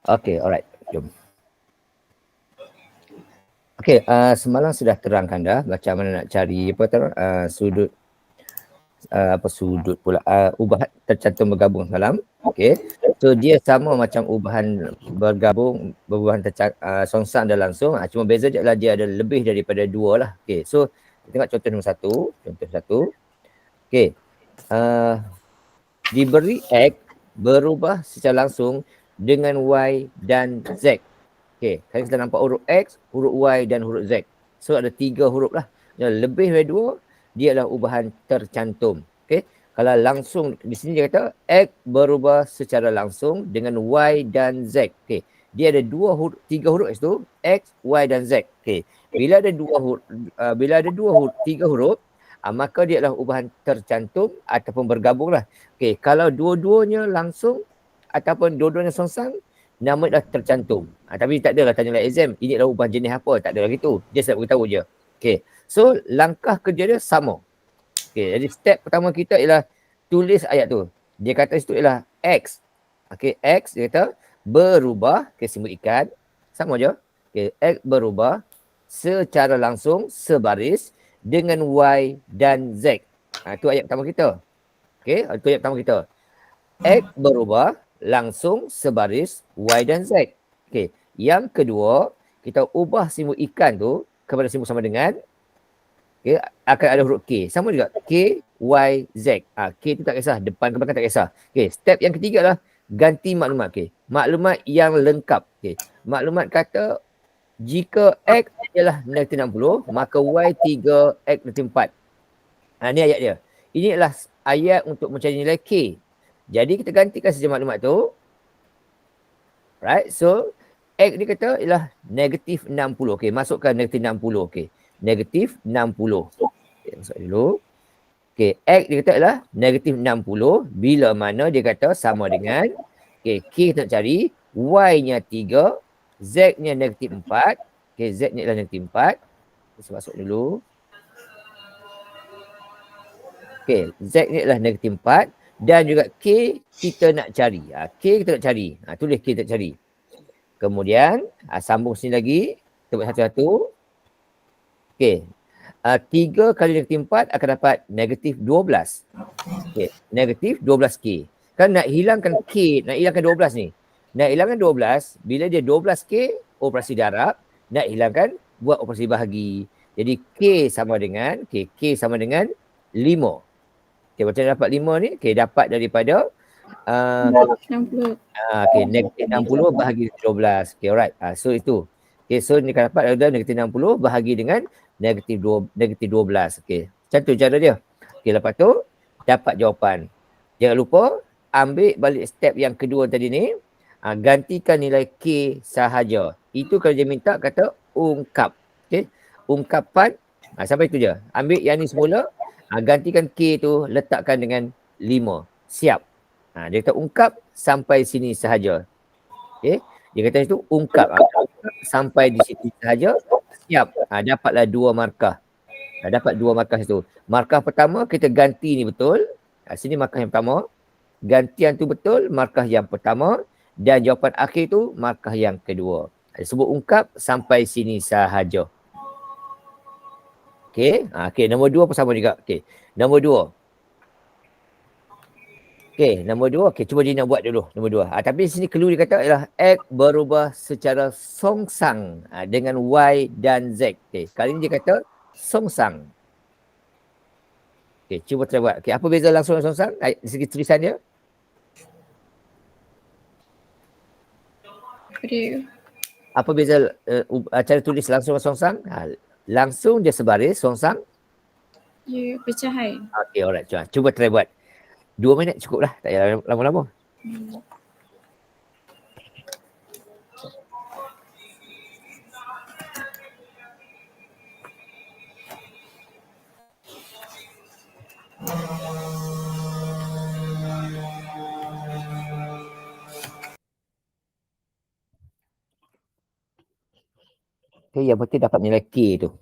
Okay, alright. Jom. Okay, semalam sudah terangkan dah macam mana nak cari sudut sudut pula ubahan tercantum bergabung semalam. Okay, so dia sama macam ubahan bergabung, ubahan songsang dan langsung, cuma beza dia adalah dia ada lebih daripada dua lah. Okay, so kita tengok contoh nombor satu. Contoh satu, okay, diberi X berubah secara langsung dengan Y dan Z. Okay, kan kita nampak huruf X, huruf Y dan huruf Z. So ada 3 huruf lah. Yang lebih dari 2, dia adalah ubahan tercantum. Okay, kalau langsung, di sini dia kata X berubah secara langsung dengan Y dan Z. Okay, dia ada 3 huruf itu, X, Y dan Z. Okay, bila ada 2 huruf, 3 huruf, maka dia adalah ubahan tercantum ataupun bergabung lah. Okay, kalau dua-duanya langsung ataupun dua-duanya songsang, nama dah tercantum. Tapi tak adalah tanya dalam exam, ini adalah ubahan jenis apa, tak adalah gitu. Dia nak beritahu je. Okay, so langkah kerja dia sama. Okay, jadi step pertama kita ialah tulis ayat tu. Dia kata situ ialah X. Okay, X dia kata berubah, okay, simbol ikan. Sama je. Okay, X berubah secara langsung sebaris dengan Y dan Z. Itu ayat pertama kita. Okay, itu ayat pertama kita. X berubah langsung sebaris Y dan Z. Okey, yang kedua, kita ubah simbol ikan tu kepada simbol sama dengan, okey, akan ada huruf K. Sama juga K, Y, Z. K tu tak kisah, depan ke belakang tak kisah. Okey, step yang ketiga adalah ganti maklumat. Okey, maklumat yang lengkap. Okey, maklumat kata jika X ialah negatif 60, maka Y 3, X negatif 4. Ni ayat dia. Ini adalah ayat untuk mencari nilai K. Jadi kita gantikan saja maklumat tu. Right, so X dia kata ialah negatif 60. Okey, masukkan negatif 60. Okey, negatif 60. Okay, masuk dulu. Okey, X dia kata ialah negatif 60 bila mana dia kata sama dengan, okey, K kita nak cari, Y-nya 3, Z-nya negatif 4. Okey, Z-nya ialah negatif 4. Kita masuk dulu. Okey, Z ni adalah negatif 4 dan juga K kita nak cari. K kita nak cari. Tulis K kita nak cari. Kemudian sambung sini lagi. Kita buat satu-satu. Okey. 3 kali negatif 4 akan dapat negatif 12. Okey, negatif 12K. Kan nak hilangkan K, nak hilangkan 12 ni. Nak hilangkan 12, bila dia 12K, operasi darab. Nak hilangkan, buat operasi bahagi. Jadi K sama dengan, K sama dengan 5. Okay, macam dapat 5 ni, okay, dapat daripada 60. Okay, negatif 60 bahagi 12. Okay, alright. So itu. Okay, so ni akan dapat ada negatif 60 bahagi dengan negatif 12. Okay, macam tu cara dia. Okay, lepas tu dapat jawapan. Jangan lupa ambil balik step yang kedua tadi ni. Gantikan nilai K sahaja. Itu kalau dia minta kata ungkap. Okay, ungkapan. Sampai itu je. Ambil yang ni semula. Gantikan K tu, letakkan dengan 5. Siap. Dia kata ungkap sampai sini sahaja. Okay. Dia kata itu ungkap. Sampai di sini sahaja. Siap. Dapatlah 2 markah. Dapat 2 markah itu. Markah pertama kita ganti ni betul. Sini markah yang pertama. Gantian tu betul. Markah yang pertama. Dan jawapan akhir tu markah yang kedua. Sebut ungkap sampai sini sahaja. Okey, nombor 2 pun sama juga. Okey, nombor 2. Okey, nombor 2. Okey, cuba dia nak buat dulu nombor 2. Tapi sini clue dia kata ialah X berubah secara songsang dengan Y dan Z. Okey, kali ni dia kata songsang. Okey, cuba try buat. Okey, apa beza langsung dan songsang? Dari segi tulisan dia? Apa beza cara tulis langsung dan songsang? Langsung dia sebaris, songsang pecahan. Okey, alright. Cuba try buat. 2 minit cukup lah. Tak payah lama-lama. Okay, yang penting dapat nilai K tu.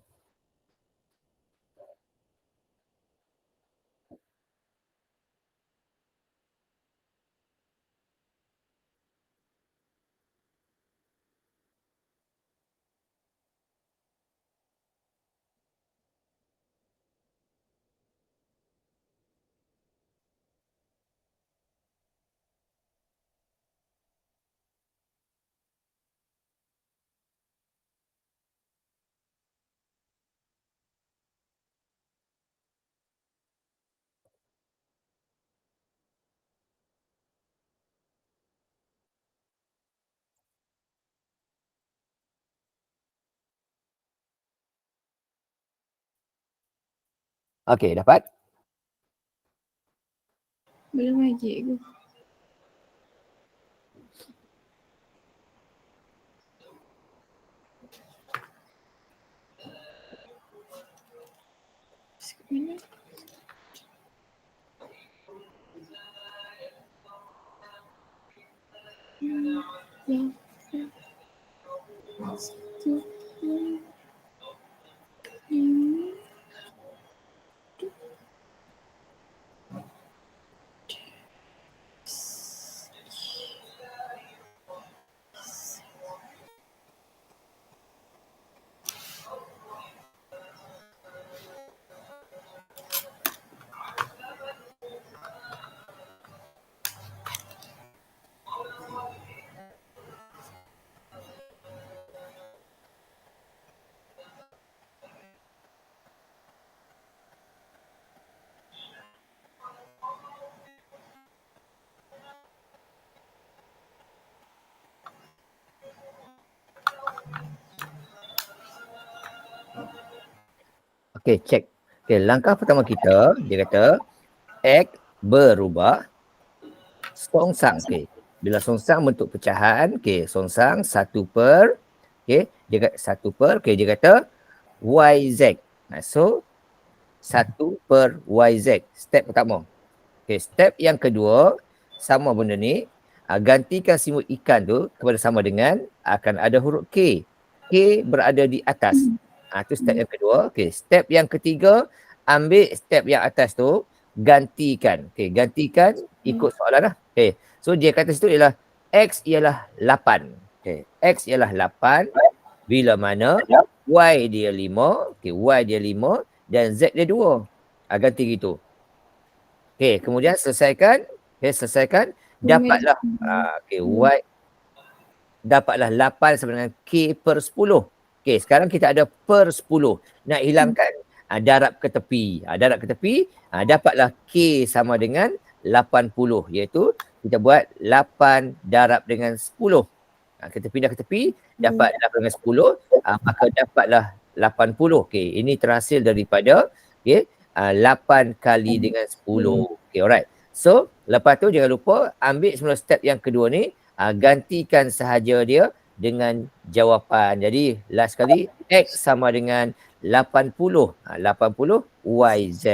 Okey, dapat? Belum lagi cikgu. Mana? Satu, lima, Okey, check. Okey, langkah pertama kita, dia kata X berubah songsang. Okey. Bila songsang bentuk pecahan, okey, songsang 1 per, okey, dia kata 1 per, okey, dia kata YZ. So 1 per YZ. Step pertama. Okey, step yang kedua, sama benda ni, gantikan simbol ikan tu kepada sama dengan akan ada huruf K. K berada di atas. Itu step yang kedua. Okey, step yang ketiga, ambil step yang atas tu, gantikan. Okey, gantikan ikut soalan lah. Okey, so dia kata situ ialah X ialah 8. Okey, X ialah 8 bila mana Y dia 5, okey, Y dia 5 dan Z dia 2. Ganti gitu. Okey, kemudian selesaikan. Okey, selesaikan. Dapatlah okey, Y dapatlah 8 sama dengan K per 10. Okey, sekarang kita ada per 10. Nak hilangkan, darab ke tepi. Darab ke tepi, dapatlah K sama dengan 80. Iaitu kita buat 8 darab dengan 10. Kita pindah ke tepi, dapat 8 dengan 10, maka dapatlah 80. Okey, ini terhasil daripada okey, 8 kali dengan 10. Okey, alright. So, lepas tu jangan lupa ambil semula step yang kedua ni, gantikan sahaja dia dengan jawapan. Jadi, last kali X sama dengan 80. 80 YZ.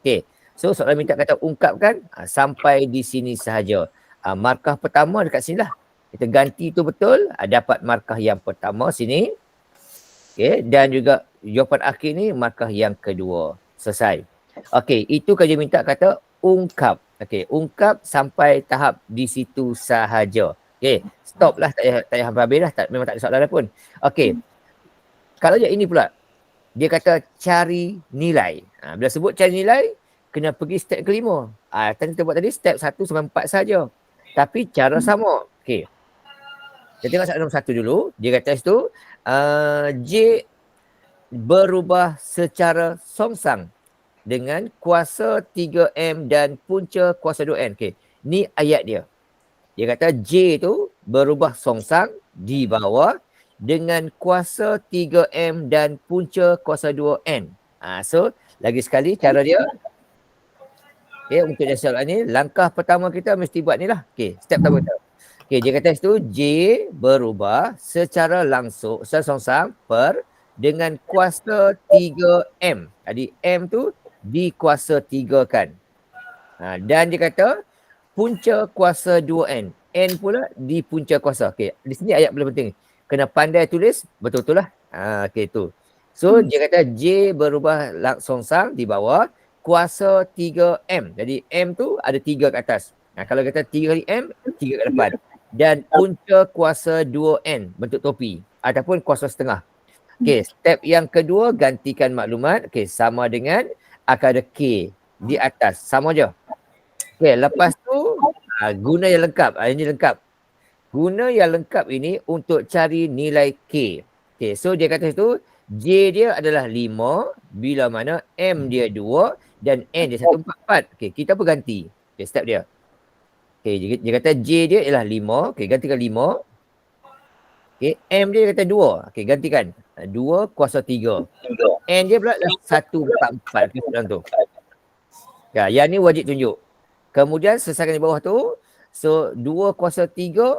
Okey. So, soalan minta kata ungkapkan sampai di sini sahaja. Markah pertama dekat sini lah. Kita ganti tu betul, dapat markah yang pertama sini. Okey, dan juga jawapan akhir ni markah yang kedua. Selesai. Okey, itu kerja minta kata ungkap. Okey, ungkap sampai tahap di situ sahaja. Okey, stop lah, tak payah habis dah, memang tak ada soalan dah pun. Okey. Kalau yang ini pula, dia kata cari nilai. Bila sebut cari nilai, kena pergi step kelima. Tadi kita buat tadi step 1 sampai 4 saja. Tapi cara sama. Okey. Kita tengok soalan nombor 1 dulu. Dia kata situ, J berubah secara songsang dengan kuasa 3M dan punca kuasa 2N. Okey, ni ayat dia. Dia kata J tu berubah songsang di bawah dengan kuasa 3M dan punca kuasa 2N. So, lagi sekali cara dia. Okay, untuk soalan ni, langkah pertama kita mesti buat ni lah. Okay, step pertama kita. Okay, dia kata situ J berubah secara langsung, secara songsang per dengan kuasa 3M. Jadi M tu dikuasa 3 kan. Dan dia kata punca kuasa 2N. N pula di punca kuasa. Okey, di sini ayat paling penting. Kena pandai tulis betul-betul lah. Okey tu. So dia kata J berubah songsang di bawah kuasa 3M. Jadi M tu ada 3 kat atas. Kalau kata 3 kali M, 3 kat depan. Dan punca kuasa 2N bentuk topi ataupun kuasa setengah. Okey, step yang kedua gantikan maklumat. Okey, sama dengan akan ada K di atas. Sama je. Okey, lepas tu guna yang lengkap. Ini lengkap. Guna yang lengkap ini untuk cari nilai K. Okey, so dia kata situ J dia adalah 5 bila mana M dia 2 dan N dia 144. Okey, kita berganti. Okey, step dia. Okey, dia kata J dia ialah 5. Okey, gantikan 5. Okey, M dia kata 2. Okey, gantikan. 2 kuasa 3. N dia pula dah 144. Okey, dalam tu. Ya, yang ni wajib tunjuk. Kemudian selesaikan di bawah tu. So, 2 kuasa 3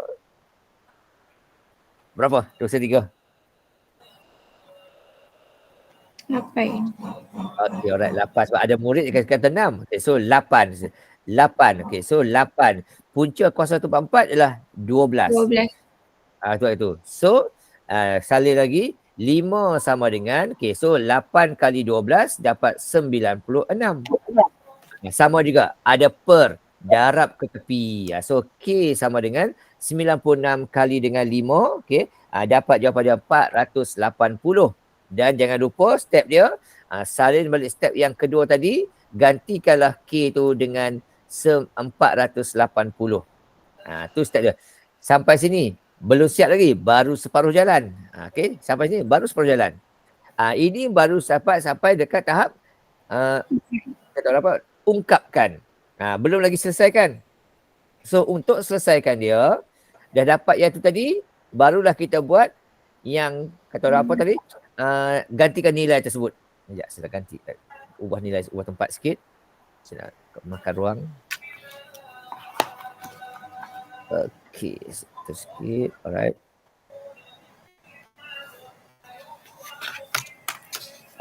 berapa? 2 kuasa 3. 8. Okey, alright. 8. Sebab ada murid yang kata 6. Okay, so 8. 8. Okey, so 8. Punca kuasa 144 ialah 12. 12. Itu. So, salin lagi. 5 sama dengan, okey, so 8 kali 12 dapat 96. Sama juga. Ada per. Darab ke tepi. So, K sama dengan 96 kali dengan 5. Okey. Dapat jawapan dia 480. Dan jangan lupa step dia. Salin balik step yang kedua tadi. Gantikanlah K tu dengan 480. Tu step dia. Sampai sini. Belum siap lagi. Baru separuh jalan. Okey. Sampai sini. Baru separuh jalan. Ini baru sampai dekat tahap. Kata apa? Ungkapkan. Belum lagi selesaikan. So untuk selesaikan dia, dah dapat yang tu tadi, barulah kita buat yang kata orang apa tadi, gantikan nilai tersebut. Sekejap, saya nak ganti. Ubah nilai, ubah tempat sikit. Saya nak makan ruang. Okey, sikit. Alright.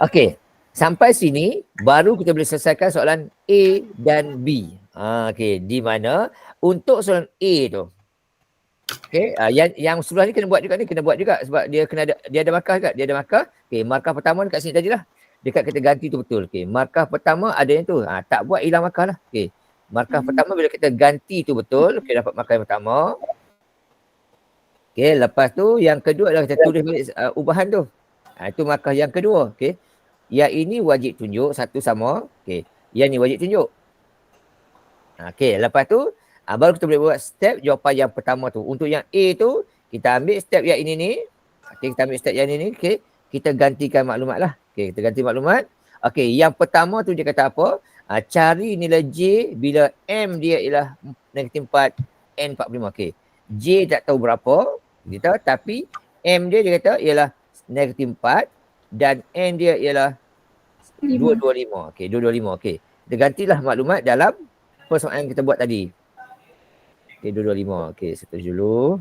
Okey. Sampai sini, baru kita boleh selesaikan soalan A dan B. Okey, di mana untuk soalan A tu. Okey, yang sebelah ni kena buat juga sebab dia ada markah juga. Dia ada markah. Okey, markah pertama dekat sini tadilah. Dekat kita ganti tu betul. Okey, markah pertama ada yang tu. Tak buat hilang markah lah. Okey. Markah pertama bila kita ganti tu betul, okey, dapat markah yang pertama. Okey, lepas tu yang kedua adalah kita tulis balik ubahan tu. Itu markah yang kedua. Okey. Yang ini wajib tunjuk, satu sama. Okey. Yang ni wajib tunjuk. Okey, lepas tu baru kita boleh buat step jawapan yang pertama tu. Untuk yang A tu, kita ambil step yang ini ni. Okey, kita ambil step yang ini ni. Okey, kita gantikan maklumat lah. Okey, kita ganti maklumat. Okey, yang pertama tu dia kata apa? Cari nilai J bila M dia ialah -4, N 45. Okey. J tak tahu berapa, kita, tapi M dia kata ialah -4 dan N dia ialah 225. Okey, 225. Okey. Kita gantilah maklumat dalam persoalan yang kita buat tadi. Okey, 225. Okey, setuju dulu.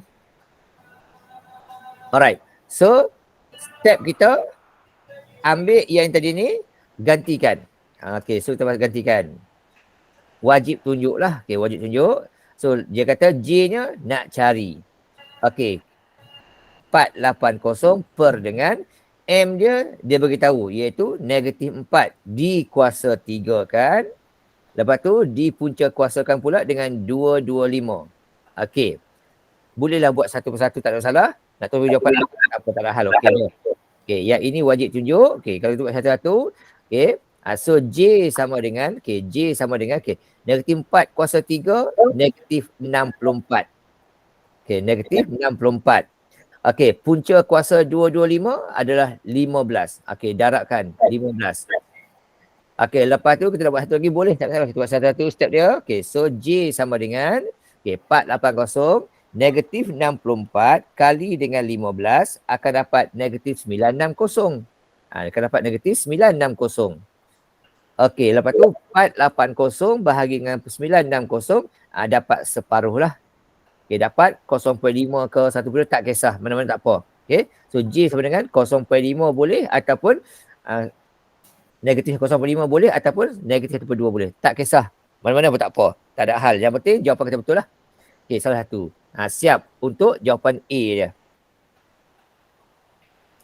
Alright. So, step kita ambil yang tadi ni, gantikan. Okey, so kita gantikan. Wajib tunjuk lah. Okey, wajib tunjuk. So, dia kata J-nya nak cari. Okey. 480 per dengan M dia beritahu iaitu -4 dikuasa 3 kan. Lepas tu dipunca kuasakan pula dengan 225. Okey. Bolehlah buat satu persatu, tak ada masalah. Nak tahu jawapan apa tak ada hal. Okey. Okey, yang ini wajib tunjuk. Okey, kalau tu buat satu-satu. Okey. So J sama dengan okey, -4 kuasa 3 -64. Okey, -64. Okey, punca kuasa 225 adalah 15. Okey, darabkan 15. Okey, lepas tu kita nak buat satu lagi boleh. Tak salah, kita buat satu step dia. Okey, so J sama dengan 480 -64 kali dengan 15 akan dapat -960. Akan dapat -960. Okey, lepas tu 480 bahagi dengan 960 dapat separuh lah. Okey, dapat 0.5 ke 1 tak kisah, mana-mana tak apa. Okey, so J sama dengan 0.5 boleh ataupun -0.5 boleh ataupun -1/2 boleh. Tak kisah, mana-mana pun tak apa. Tak ada hal. Yang penting jawapan kita betul lah. Okey, salah satu. Siap untuk jawapan A dia.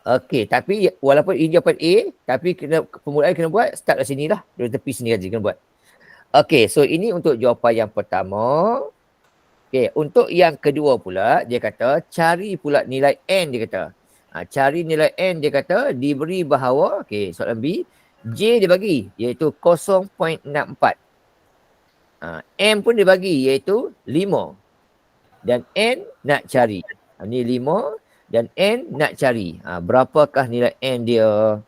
Okey, tapi walaupun ini jawapan A, tapi permulaan kena buat start dari sini lah. Dari tepi sini saja kena buat. Okey, so ini untuk jawapan yang pertama. Okey, untuk yang kedua pula, dia kata cari pula nilai N dia kata. Cari nilai N dia kata diberi bahawa, okey, soalan B, J dia bagi iaitu 0.64. M pun dia bagi iaitu 5. Dan N nak cari. Ni 5 dan N nak cari. Berapakah nilai N dia?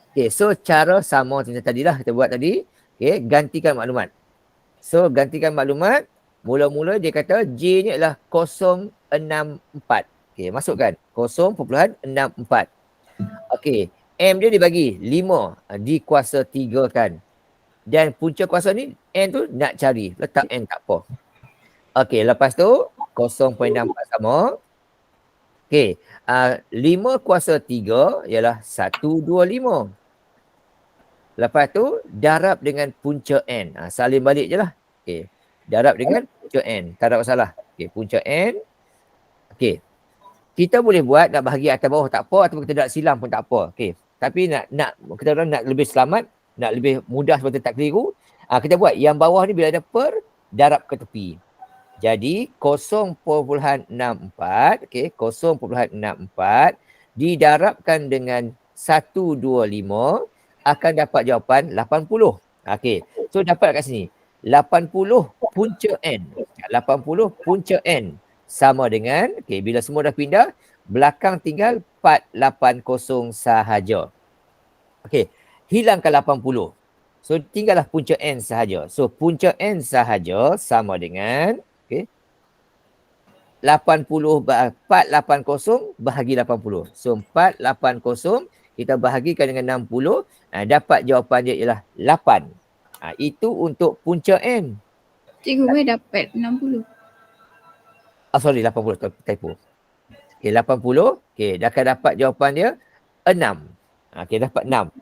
Okay, so cara sama macam tadilah kita buat tadi. Okay, gantikan maklumat. So, gantikan maklumat. Mula-mula dia kata J ni adalah 0.64. Okay, masukkan 0.64. Okay, M dia dibagi 5. Dikuasa 3 kan. Dan punca kuasa ni N tu nak cari. Letak N tak apa. Okay, lepas tu 0.64 sama. Okay, 5 kuasa 3 ialah 125. Lepas tu, darab dengan punca N. Salin balik je lah. Okay, darab dengan punca N. Tak ada masalah. Okay, punca N. Okay, kita boleh buat nak bahagi atas bawah tak apa ataupun kita nak silam pun tak apa. Okay, tapi nak kita orang nak lebih selamat, nak lebih mudah sebab tak keliru. Kita buat yang bawah ni bila ada per, darab ke tepi. Jadi 0.64, okay, 0.64 didarabkan dengan 125 akan dapat jawapan 80. Okay, so dapat kat sini 80 punca N. 80 punca N sama dengan, okay, bila semua dah pindah, belakang tinggal 480 sahaja. Okay, hilangkan 80. So tinggallah punca N sahaja. So punca N sahaja sama dengan, okay, 480 bahagi 80. So 480 kita bahagikan dengan 60, dapat jawapan dia ialah 8. Itu untuk punca N. Cikgu boleh dapat 60. Sorry, 80 typo. Okay, 80. Okay, dah akan dapat jawapan dia 6. Okay, dapat 6.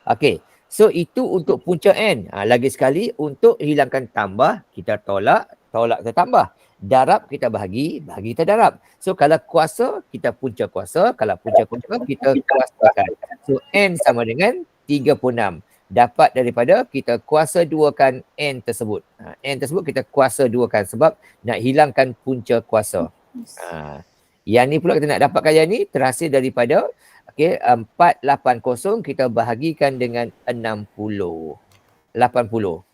Okay, so itu untuk punca N. Lagi sekali, untuk hilangkan tambah, kita tolak kita tambah. Darab kita bahagi kita darab. So kalau kuasa, kita punca kuasa. Kalau punca kuasa, kita kuasakan. So N sama dengan 36. Dapat daripada kita kuasa duakan N tersebut. N tersebut kita kuasa duakan sebab nak hilangkan punca kuasa. Yang ni pula kita nak dapatkan yang ni terhasil daripada, okay, 480 kita bahagikan dengan 60. 80.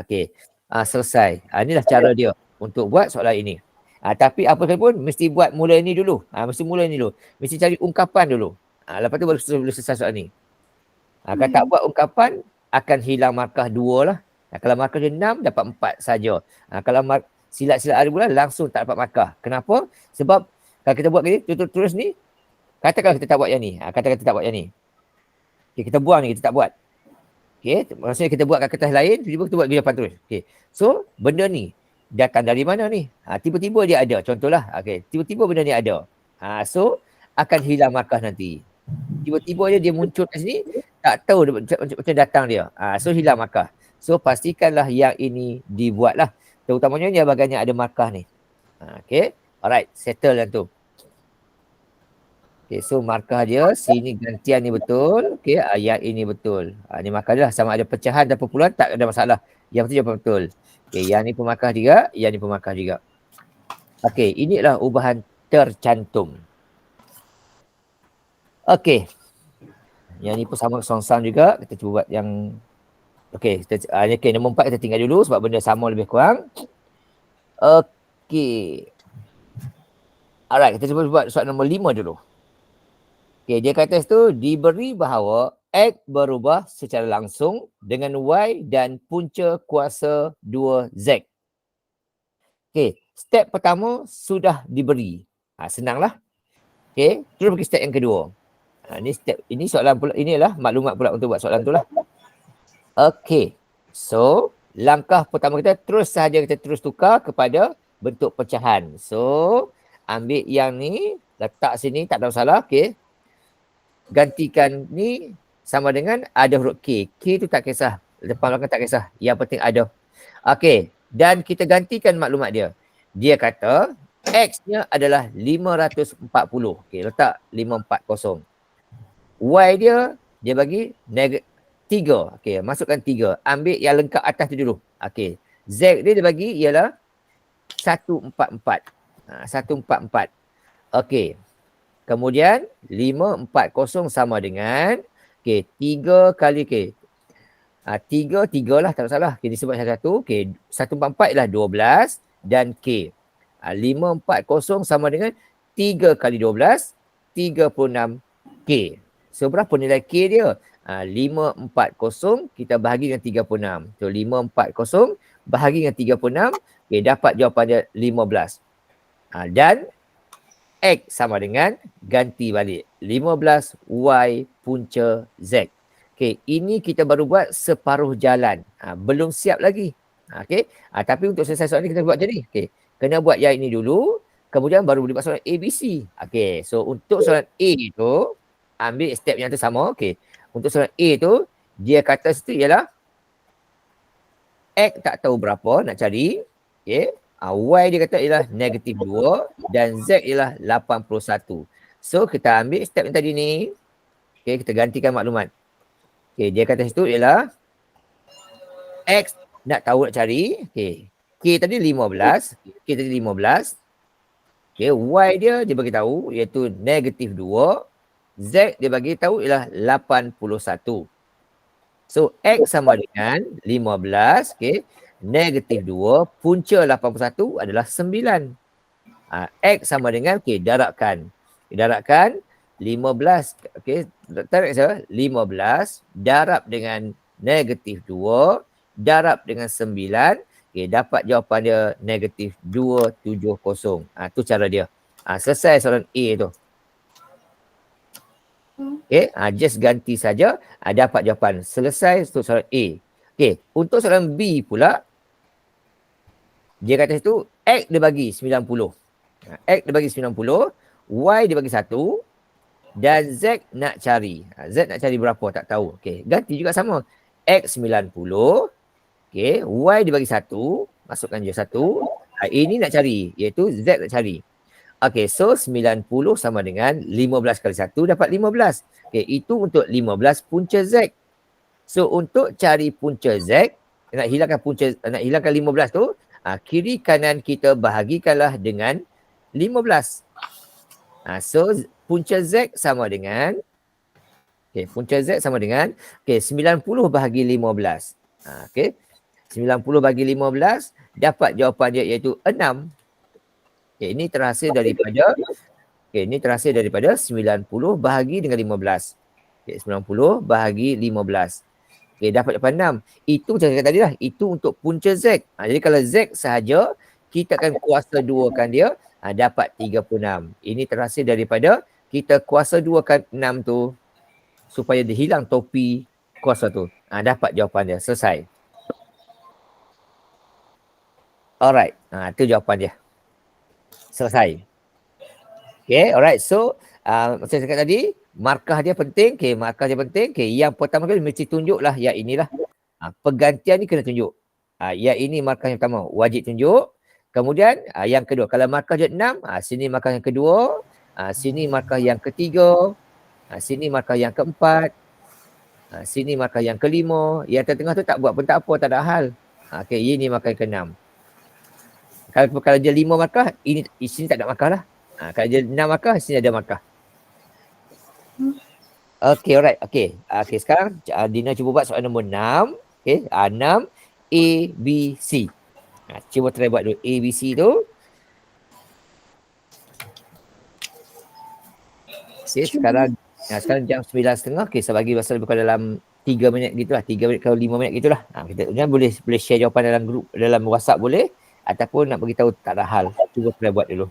Okay. Selesai. Inilah cara dia untuk buat soalan ini. Tapi apa pun mesti buat mula ini dulu. Mesti mula ini dulu. Mesti cari ungkapan dulu. Lepas tu baru selesai soalan ni. Kalau tak buat ungkapan, akan hilang markah 2 lah. Kalau markah dia 6, dapat 4 saja. Kalau silat-silat ada bulan, langsung tak dapat markah. Kenapa? Sebab kalau kita buat gini, tulis ni, katakan kita tak buat yang ni. Katakan kita tak buat yang ni. Okay, kita buang ni, kita tak buat. Okay, maksudnya kita buat kat kertas lain, tiba-tiba kita buat jawapan terus. Okay, so benda ni datang dari mana ni? Tiba-tiba dia ada. Contohlah, okay, tiba-tiba benda ni ada. So akan hilang markah nanti. Tiba-tiba dia muncul kat sini, tak tahu macam datang dia. So hilang markah. So pastikanlah yang ini dibuatlah. Terutamanya yang bahagian yang ada markah ni. Okay, alright, settle yang tu. Okay, so markah dia, sini gantian ni betul. Okay, yang ini betul. Ni markah dia lah. Sama ada pecahan dan perpuluhan, tak ada masalah. Yang betul jawapan betul. Okay, yang ni pun markah juga, yang ni pun markah juga. Okay, inilah ubahan tercantum. Okay. Yang ni pun sama songsang juga. Kita cuba buat yang... Okay, okay, nombor 4 kita tinggal dulu sebab benda sama lebih kurang. Okay. Alright, kita cuba buat soalan nombor 5 dulu. Okay, dia kata itu diberi bahawa X berubah secara langsung dengan Y dan punca kuasa 2Z. Okay, step pertama sudah diberi. Senanglah. Okay, terus pergi step yang kedua. Ini soalan pula, inilah maklumat pula untuk buat soalan tu lah. Okay, so langkah pertama kita terus sahaja kita terus tukar kepada bentuk pecahan. So, ambil yang ni, letak sini, tak ada masalah. Okay. Gantikan ni sama dengan ada huruf K. K tu tak kisah. Depan belakang tak kisah. Yang penting ada. Okey. Dan kita gantikan maklumat dia. Dia kata X-nya adalah 540. Okey, letak 540. Y dia bagi 3. Okey, masukkan 3. Ambil yang lengkap atas tu dulu. Okey. Z dia bagi ialah 144. 144. Okey. Kemudian 540 sama dengan okey 3 kali okey. 3 lah tak salah. Okey disebut satu. Okey 144 ialah 12 dan K. 540 sama dengan 3 kali 12 36 K. So berapa nilai K dia? 540 kita bahagi dengan 36. So 540 bahagi dengan 36. Okey dapat jawapan dia 15. Dan X sama dengan ganti balik 15 Y punca Z. Okey, ini kita baru buat separuh jalan. Belum siap lagi. Okey. Tapi untuk selesai soalan ni kita buat macam ni. Okey. Kena buat yang ini dulu, kemudian baru boleh buat soalan A, B, C. Okey, so untuk soalan A tu ambil step yang tu sama. Okey. Untuk soalan A tu dia kata situ ialah X tak tahu berapa nak cari. Okey. Y dia kata ialah negatif 2 dan Z ialah 81. So kita ambil step yang tadi ni. Okey, kita gantikan maklumat. Okey, dia kata situ ialah X nak tahu nak cari. Okey. K tadi 15. K tadi 15. Okey, Y dia bagi tahu iaitu negatif 2. Z dia bagi tahu ialah 81. So X sama dengan 15. Okey. Negatif 2 punca 81 adalah 9. X sama dengan, okey, darabkan. Darabkan 15, okey, tarik saya 15 darab dengan negatif 2 darab dengan 9, okey, dapat jawapan dia negatif 270. Tu cara dia. Selesai soalan A tu. Okey, just ganti saja, dapat jawapan. Selesai untuk soalan A. Okey, untuk soalan B pula, dia kata situ X dia bagi 90. X dia bagi 90, Y dia bagi 1 dan Z nak cari. Z nak cari berapa tak tahu. Okey, ganti juga sama. X 90, okey, Y dia bagi 1, masukkan je 1. Ini nak cari iaitu Z nak cari. Okey, so 90 sama dengan 15 kali 1 dapat 15. Okey, itu untuk 15 punca Z. So untuk cari punca Z, nak hilangkan 15 tu, kiri kanan kita bahagikanlah dengan 15. So punca Z sama dengan punca Z sama dengan 90 bahagi 15. Okey. 90 bahagi 15 dapat jawapan dia iaitu 6. Ini terhasil daripada 90 bahagi dengan 15. 90 bahagi 15. Dapat jawapan 6. Itu macam cakap tadi lah. Itu untuk punca Z. Jadi kalau Z sahaja, kita akan kuasa 2kan dia, dapat 36. Ini terhasil daripada kita kuasa 2kan 6 tu supaya dia hilang topi kuasa tu. Dapat jawapan dia. Selesai. Alright. Itu jawapan dia. Selesai. Okay, alright. So, macam saya cakap tadi, markah dia penting. Okay, markah dia penting. Okay, yang pertama kali mesti tunjuklah yang inilah. Pergantian ni kena tunjuk. Yang ini markah yang pertama. Wajib tunjuk. Kemudian, yang kedua. Kalau markah je 6, sini markah yang kedua. Sini markah yang ketiga. Sini markah yang keempat. Sini markah yang kelima. Yang tengah tu tak buat pun tak apa, tak ada hal. Okay, ini markah yang keenam. Kalau dia 5 markah, ini sini tak ada markah lah. Kalau dia 6 markah, sini ada markah. Okay, alright. Okay, sekarang Dina cuba buat soalan nombor 6. Okay, 6 A, B, C. Cuba try buat dulu A, B, C tu. Okay, sekarang jam 9.30. Okay, saya bagi masa lebih kurang dalam 3 minit gitulah. 3 minit ke 5 minit gitulah. Kita boleh share jawapan dalam grup, dalam WhatsApp boleh. Ataupun nak beritahu tak ada hal. Cuba try buat dulu.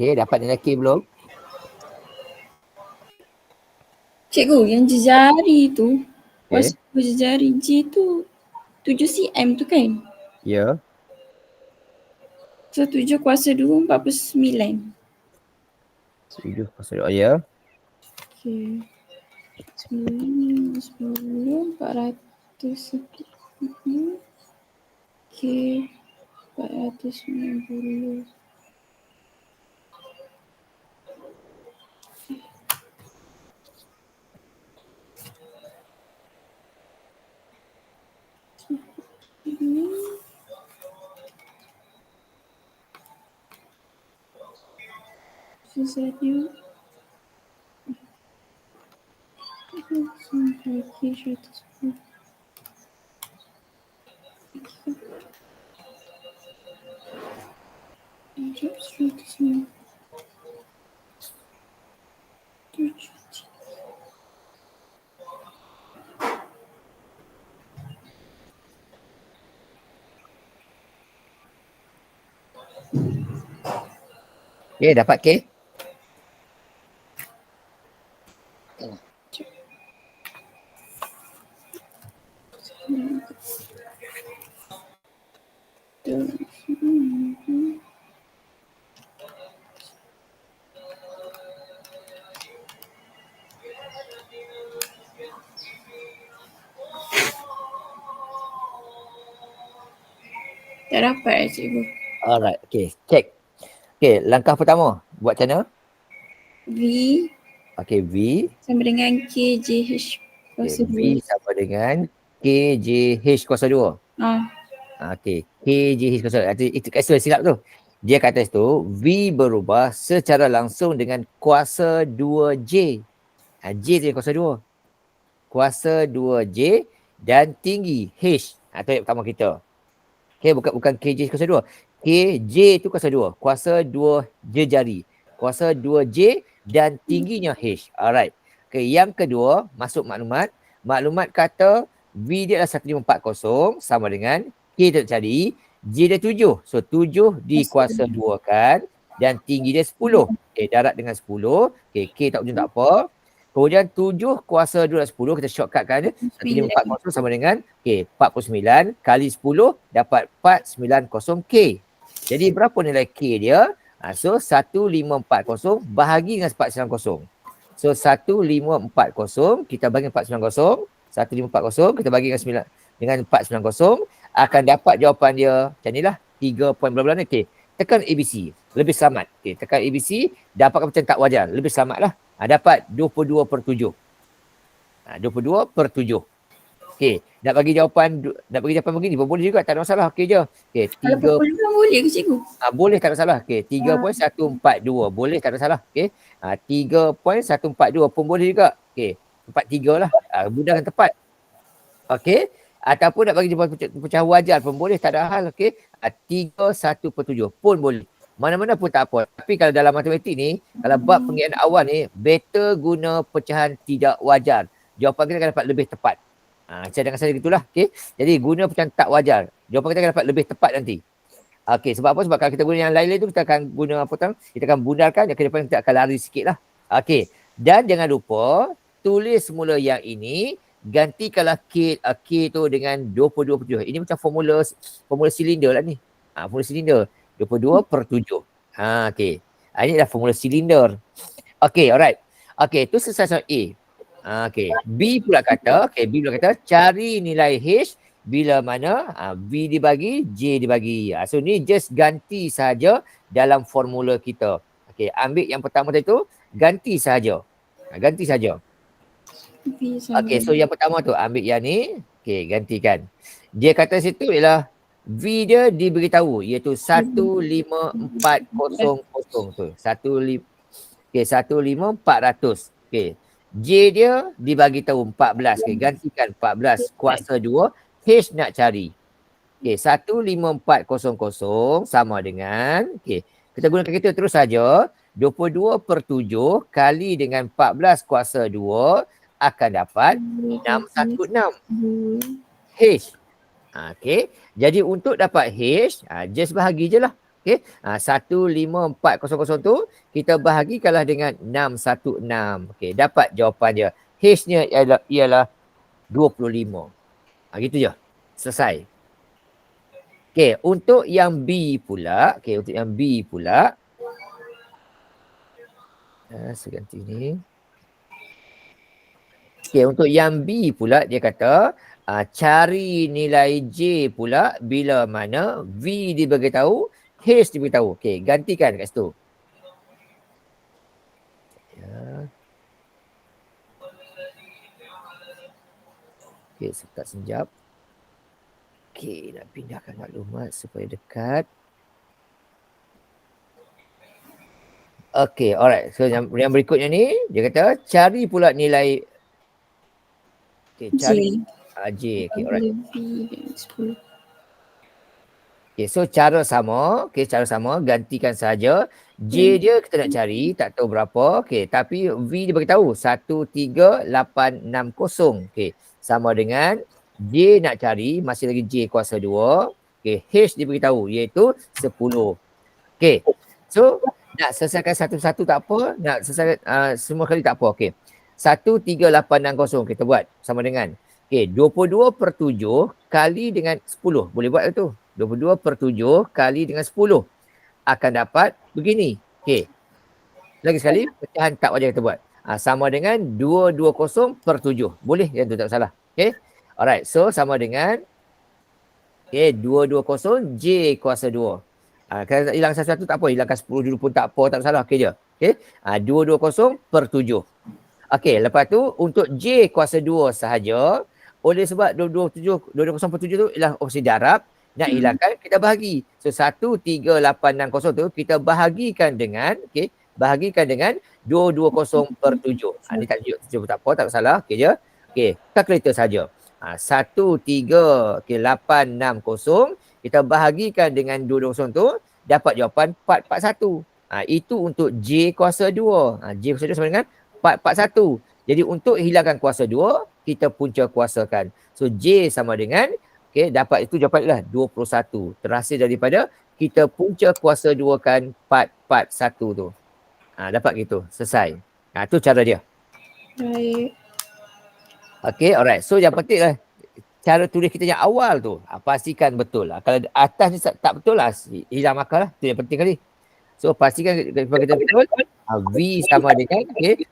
Okey, dapat nilai K belum? Cikgu, yang jejari tu, Okey. kuasa jejari J tu 7 cm tu kan? Ya. So 7 kuasa 2 49. 7 ya. Okay. 9, 10, 400 sekian. Okay. 490. Ini. Sisanya. Sampai 110. Okey, dapat K. Tak dapat cikgu. Alright, okey, check. Okey, langkah pertama, buat macam mana? V Okey, V. sama dengan KJH kuasa V 2. sama dengan KJH kuasa 2. Okey, KJH kuasa 2. Itu kat situ silap tu. Dia kat atas tu, V berubah secara langsung dengan kuasa 2J. J tu yang kuasa 2. Kuasa 2J dan tinggi H. Itu ayat pertama kita. Okey, bukan KJ kuasa 2. KJ tu kuasa 2. Kuasa 2 jari. Kuasa 2J dan tingginya H. Alright. Okey, yang kedua, masuk maklumat. Maklumat kata V dia adalah 1540 sama dengan K kita cari. J dia 7. So 7 dikuasa 2 kan. Dan tinggi dia 10. Okey, darat dengan 10. Okey, K tak ujung tak apa. Kemudian 7 kuasa 2 dan 10 kita shortcut kan. 1540 sama dengan okay, 49 kali 10 dapat 490K. Jadi berapa nilai K dia? So 1540 bahagi dengan 490. So 1540 kita bagi dengan 490. 1540 kita bagi dengan 490 akan dapat jawapan dia macam inilah 3 point berapa ni. Okay. Tekan ABC. Lebih selamat. Okay. Tekan ABC dapat macam tak wajar. Lebih selamat lah. Dapat 22/7. 22/7. Okey, nak bagi jawapan begini pun boleh juga, tak ada masalah. Okey je. Okey, 3 Kalau boleh ke cikgu? boleh, tak ada masalah. Okey, 3.142 boleh, tak ada masalah. Okey. 3.142 pun boleh juga. Okey, 43 lah. Mudah dan tepat. Okey. Ataupun nak bagi dia pecahan wajar pun boleh, tak ada hal. Okey. 3/1/7 pun boleh. Mana-mana pun tak apa. Tapi kalau dalam matematik ni, kalau bab pengian awal ni, better guna pecahan tidak wajar. Jawapan kita akan dapat lebih tepat. Saya dengan saya gitulah. Okey. Jadi guna pecahan tak wajar. Jawapan kita akan dapat lebih tepat nanti. Okey, sebab apa? Sebab kalau kita guna yang lain-lain tu, kita akan guna apa tau? Kita akan bundarkan, yang ke depan kita akan lari sikit lah. Okey. Dan jangan lupa, tulis semula yang ini, gantikanlah K tu dengan 22/7. Ini macam formula silinder lah ni. Formula silinder. 22/7. Okey. Ini adalah formula silinder. Okey, alright. Okey, tu selesai soal A. Okey. B pula kata, cari nilai H bila mana V dibagi, J dibagi. So ni just ganti saja dalam formula kita. Okey, ambil yang pertama tadi tu, ganti saja. Ganti saja. Okey, so yang pertama tu ambil yang ni, okey, gantikan. Dia kata situ ialah V dia diberitahu iaitu 15400 tu. 15400. Okey. J dia dibagi tahu 14. Okey, gantikan 14 kuasa 2, H nak cari. Okey, 15400 sama dengan, okey, kita gunakan kita terus saja. 22/7 kali dengan 14 kuasa 2 akan dapat 616. H. Okey. Jadi untuk dapat H, just bahagi je lah. Okey. 15400 tu kita bahagikanlah dengan 616. Okey, dapat jawapan dia. H-nya ialah 25. Gitu je. Selesai. Okey, untuk yang B pula, saya ganti ni. Okey, untuk yang B pula dia kata cari nilai J pula bila mana V diberitahu, H diberitahu. Okey, gantikan kat situ. Ya. Okey, sebentar sekejap. Okey, nak pindahkan maklumat supaya dekat. Okey, alright. So yang berikutnya ni dia kata cari pula nilai cari J. Okey, alright. Okey, so cara sama, gantikan saja. J dia kita nak cari, tak tahu berapa. Okey, tapi V dia beritahu 13860. Okey, sama dengan J nak cari, masih lagi J kuasa 2. Okey, H dia beritahu iaitu 10. Okey. So nak selesaikan satu-satu tak apa, nak selesaikan semua kali tak apa. Okey. 13860 kita buat sama dengan, okey, 22/7 kali dengan 10. Boleh buat tu. 22/7 kali dengan 10 akan dapat begini. Okey. Lagi sekali, pecahan tak wajar kita buat. Sama dengan 220/7. Boleh yang tu tak salah. Okey. Alright. So sama dengan 220 J kuasa 2. Kalau tak hilang satu-satu tak apa. Hilangkan 10 dulu pun tak apa. Tak salah. Okey je. Okey. 220/7. Okey. Lepas tu untuk J kuasa 2 sahaja. Oleh sebab 220/7 tu ialah opsi darab. Nak hilangkan, kita bahagi. So 13860 tu kita bahagikan dengan, okey, bahagikan dengan 220/7. Ni tak apa, tak salah. Okey je. Okey, kalkulator saja. 13860 kita bahagikan dengan 220 tu dapat jawapan 441. Itu untuk J kuasa 2. J kuasa 2 sama dengan 441. Jadi untuk hilangkan kuasa 2, kita punca kuasakan. So J sama dengan, okey, dapat itu jawapan ialah 21. Terhasil daripada kita punca kuasa 2 kan 441 tu. Dapat gitu. Selesai. Tu cara dia. Baik. Okey, alright. So yang penting lah cara tulis kita yang awal tu. Pastikan betul lah. Kalau atas ni tak betul lah, hilang markah lah. Tu yang penting kali. So pastikan kita betul. V sama dengan, okey,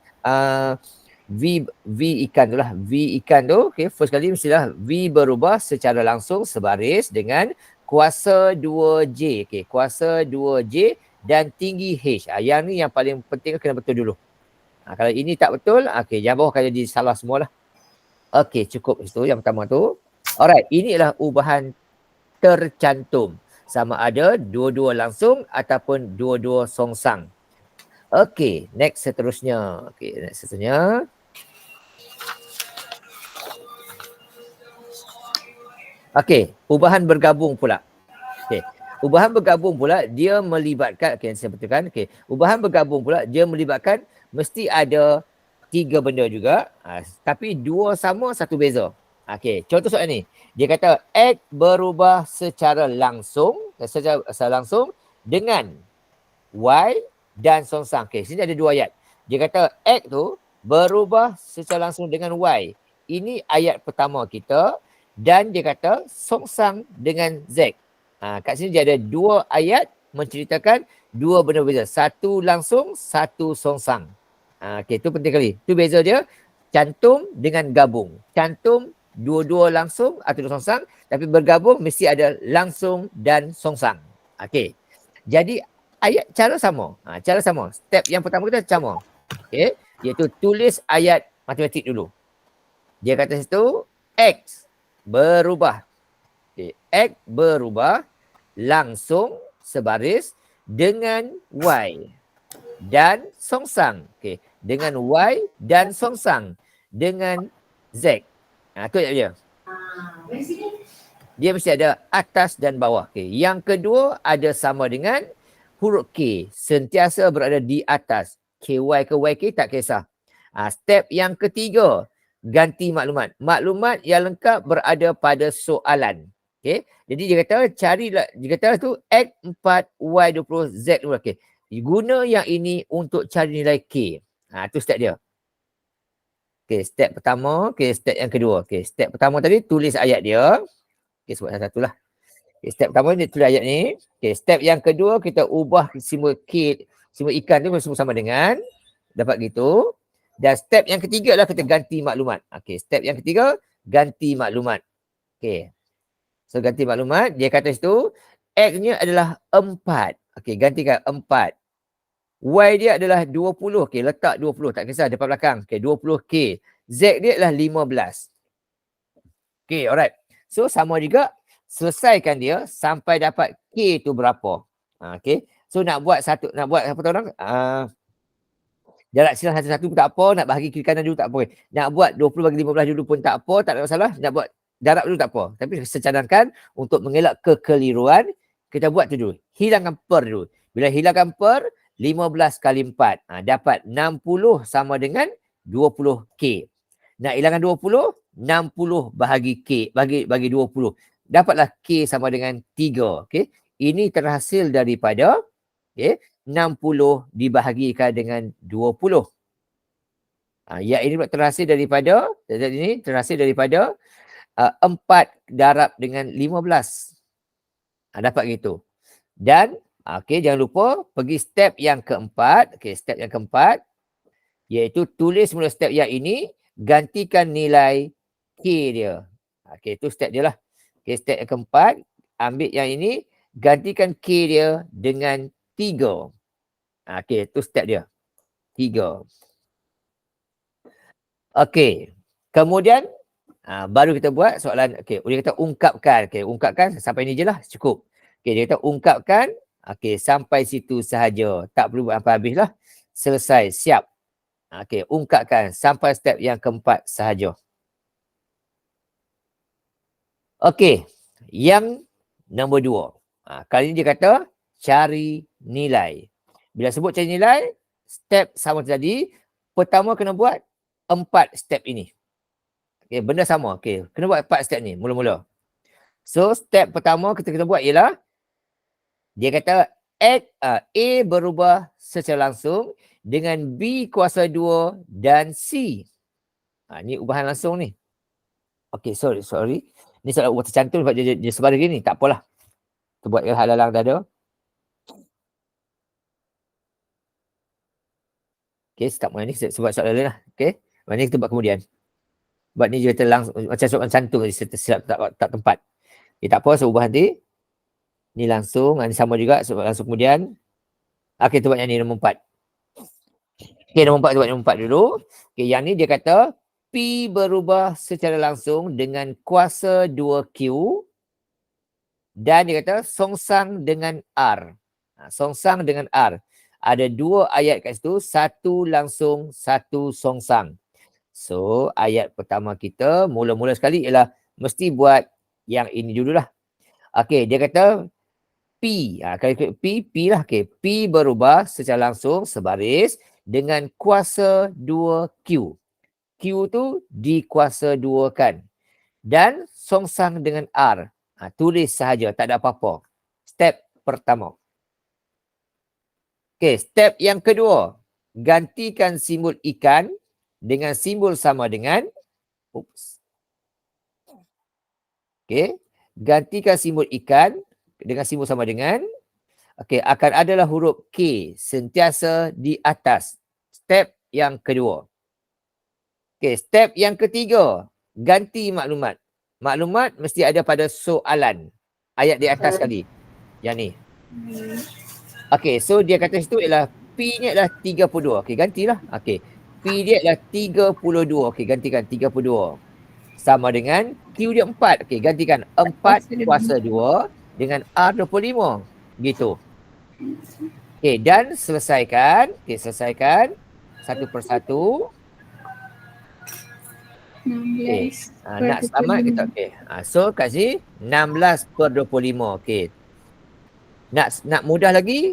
V ikan tu lah. V ikan tu, okay, first kali mestilah V berubah secara langsung sebaris dengan kuasa 2J. Okay, kuasa 2J dan tinggi H. Yang ni yang paling penting kena betul dulu. Kalau ini tak betul, okay, yang bawah akan jadi salah semua lah. Okay, cukup itu yang pertama tu. Alright, ini adalah ubahan tercantum. Sama ada dua-dua langsung ataupun dua-dua songsang. Okay, next seterusnya. Okay, next seterusnya. Okey, ubahan bergabung pula. Okey. Ubahan bergabung pula dia melibatkan, okey saya betulkan. Okey, ubahan bergabung pula dia melibatkan mesti ada 3 benda juga. Tapi 2 sama, 1 beza. Okey, contoh soalan ni. Dia kata X berubah secara langsung, secara langsung dengan Y dan songsang. Okey, sini ada 2 ayat. Dia kata X tu berubah secara langsung dengan Y. Ini ayat pertama kita dan dia kata songsang dengan Z. Kat sini dia ada 2 ayat menceritakan 2 benda beza. Satu langsung, satu songsang. Okey, tu penting kali. Tu beza dia cantum dengan gabung. Cantum dua-dua langsung atau dua songsang, tapi bergabung mesti ada langsung dan songsang. Okey. Jadi ayat cara sama. Cara sama. Step yang pertama kita sama. Okey, iaitu tulis ayat matematik dulu. Dia kata situ X berubah. Okay. X berubah langsung sebaris dengan Y dan songsang. Okay. Dengan Y dan songsang dengan Z. Tu dia. Dia mesti ada atas dan bawah. Okay. Yang kedua ada sama dengan huruf K. Sentiasa berada di atas. KY ke YK tak kisah. Step yang ketiga, ganti maklumat. Maklumat yang lengkap berada pada soalan. Okey. Jadi dia kata carilah, dia kata tu X4 Y20 Z. Okey. Guna yang ini untuk cari nilai K. Tu step dia. Okey, step pertama, okey, step yang kedua. Okey, step pertama tadi tulis ayat dia. Okey, sebut satu-satulah. Okay, step pertama dia tulis ayat ni. Okay, step yang kedua kita ubah simbol K, simbol ikan tu semua sama dengan. Dapat gitu. Dan step yang ketiga adalah kita ganti maklumat. Okay, step yang ketiga ganti maklumat. Okay. So ganti maklumat, dia kata situ X-nya adalah 4. Okay, gantikan 4. Y dia adalah 20. Okay, letak 20. Tak kisah depan belakang. Okay, 20K. Z dia adalah 15. Okay, alright. So sama juga. Selesaikan dia sampai dapat K tu berapa. Okay. So nak buat apa tahu orang? Jarak silang satu-satu pun tak apa. Nak bahagi kiri kanan dulu tak apa. Nak buat 20 bagi 15 dulu pun tak apa. Tak ada masalah. Nak buat darab dulu tak apa. Tapi secadangkan untuk mengelak kekeliruan, kita buat tu dulu. Hilangkan per dulu. Bila hilangkan per, 15 kali 4. Dapat 60 sama dengan 20K. Nak hilangkan 20, 60 bahagi K. Bagi 20. Dapatlah K sama dengan 3. Okay. Ini terhasil daripada 60 dibahagikan dengan 20. Ya, ini terhasil daripada 4 darab dengan 15. Dapat gitu. Dan jangan lupa pergi step yang keempat. Step yang keempat iaitu tulis mula step yang ini, gantikan nilai K dia. Itu step dia lah. Step yang keempat, ambil yang ini, gantikan K dia dengan 3. Itu step dia. 3. Kemudian baru kita buat soalan. Dia kata ungkapkan. Ungkapkan sampai ni je lah, cukup. Dia kata ungkapkan. Sampai situ sahaja. Tak perlu buat sampai habis lah. Selesai, siap. Ungkapkan sampai step yang keempat sahaja. Yang nombor 2. Kali ni dia kata cari nilai. Bila sebut cari nilai, step sama tadi. Pertama kena buat 4 step ini. Benda sama. Kena buat 4 step ni mula-mula. So step pertama kita kena buat ialah dia kata A berubah secara langsung dengan B kuasa 2 dan C. Ni ubahan langsung ni. Sorry. Ni soalan ubah tercantum sebab dia sebaris gini. Tak apalah. Kita buat halalang dah ada. Start mana ni. Sebab soalan lain lah. Mana ni kita buat kemudian. Sebab ni dia kata langsung. Macam soalan cantum. Silap tak tempat. Tak apa. So ubah nanti. Ni langsung. Ni sama juga. So langsung kemudian. Kita buat yang ni nombor 4. Nombor 4 kita buat nombor 4 dulu. Yang ni dia kata P berubah secara langsung dengan kuasa 2Q dan dia kata songsang dengan R. Songsang dengan R. Ada 2 ayat kat situ, satu langsung, satu songsang. So ayat pertama kita mula-mula sekali ialah mesti buat yang ini dululah. Okey, dia kata P. Kalau ikut P lah. Okey, P berubah secara langsung sebaris dengan kuasa 2Q. Q tu dikuasa 2 kan. Dan songsang dengan R. Tulis sahaja, tak ada apa-apa. Step pertama. Okey, step yang kedua. Gantikan simbol ikan dengan simbol sama dengan Okey, gantikan simbol ikan dengan simbol sama dengan akan adalah huruf K sentiasa di atas. Step yang kedua. Okey, step yang ketiga. Ganti maklumat. Maklumat mesti ada pada soalan. Ayat di atas sekali. Yang ni. Okey, so dia kata situ ialah P-nya adalah 32. Okey, gantilah. Okey. P dia adalah 32. Okey, gantikan 32. Sama dengan Q dia 4. Okey, gantikan 4 kuasa 2 dengan R 25. Gitu. Okey, dan selesaikan. Okey, selesaikan satu persatu. 16 Nak selamat kita. Okey. So kat sini 16/25. Okey. Nak mudah lagi,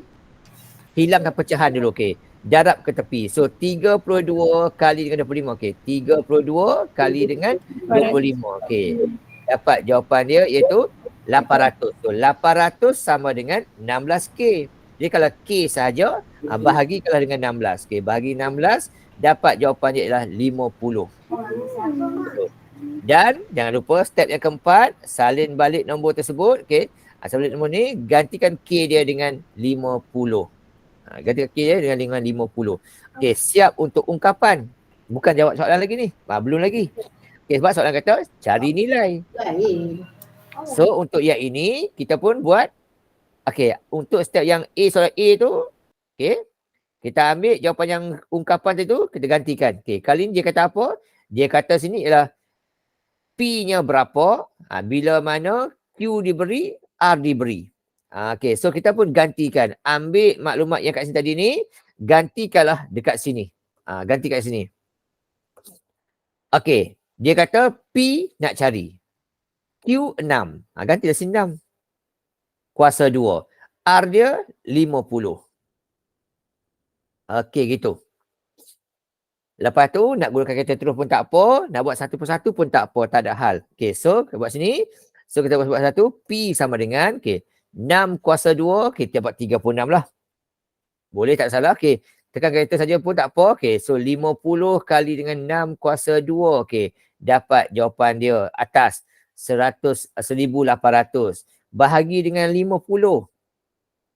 hilangkan pecahan dulu. Okey. Darab ke tepi. So 32 kali dengan 25. Okey. 32 kali dengan 25. Okey. Dapat jawapan dia iaitu 800. So 800 sama dengan 16K. Jadi kalau K sahaja, bahagikanlah dengan 16. Okey, bahagi 16, dapat jawapan dia ialah 50. Dan jangan lupa step yang keempat, salin balik nombor tersebut. Okey. Salin balik nombor ni, gantikan K dia dengan 50. Gantikan K dia dengan 50. Okey, siap untuk ungkapan. Bukan jawab soalan lagi ni. Belum lagi. Okey, sebab soalan kata cari nilai. So untuk yang ini kita pun buat. Okey, untuk step yang A, soalan A tu, okey, kita ambil jawapan yang ungkapan tu kita gantikan. Okey, kali ni dia kata apa? Dia kata sini ialah P-nya berapa bila mana Q diberi, R diberi. Okey, so kita pun gantikan. Ambil maklumat yang kat sini tadi ni, gantikanlah dekat sini. Ganti kat sini. Okey, dia kata P nak cari. Q 6. Gantilah sini 6. Kuasa 2. R dia 50. Okey, gitu. Lepas tu nak gunakan kereta terus pun tak apa. Nak buat satu persatu pun tak apa. Tak ada hal. Okey, so kita buat sini. So kita buat satu. P sama dengan 6 kuasa 2. Kita dapat 36 lah. Boleh, tak salah. Okey, tekan kereta saja pun tak apa. Okey, so 50 kali dengan 6 kuasa 2. Okey, dapat jawapan dia atas 1800. Bahagi dengan 50.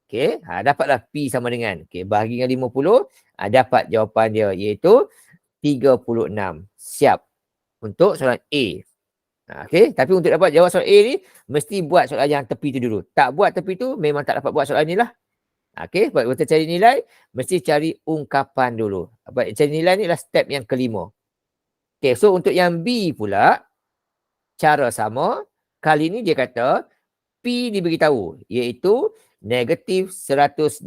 Okey, dapatlah P sama dengan. Okey, bahagi dengan 50. Dapat jawapan dia iaitu 36. Siap untuk soalan A. Okey, tapi untuk dapat jawab soalan A ni, mesti buat soalan yang tepi tu dulu. Tak buat tepi tu, memang tak dapat buat soalan ni lah. Okey, buat kita cari nilai, mesti cari ungkapan dulu. Cari nilai ni adalah step yang kelima. Okey, so untuk yang B pula, cara sama. Kali ni dia kata, P diberitahu, iaitu negatif 120.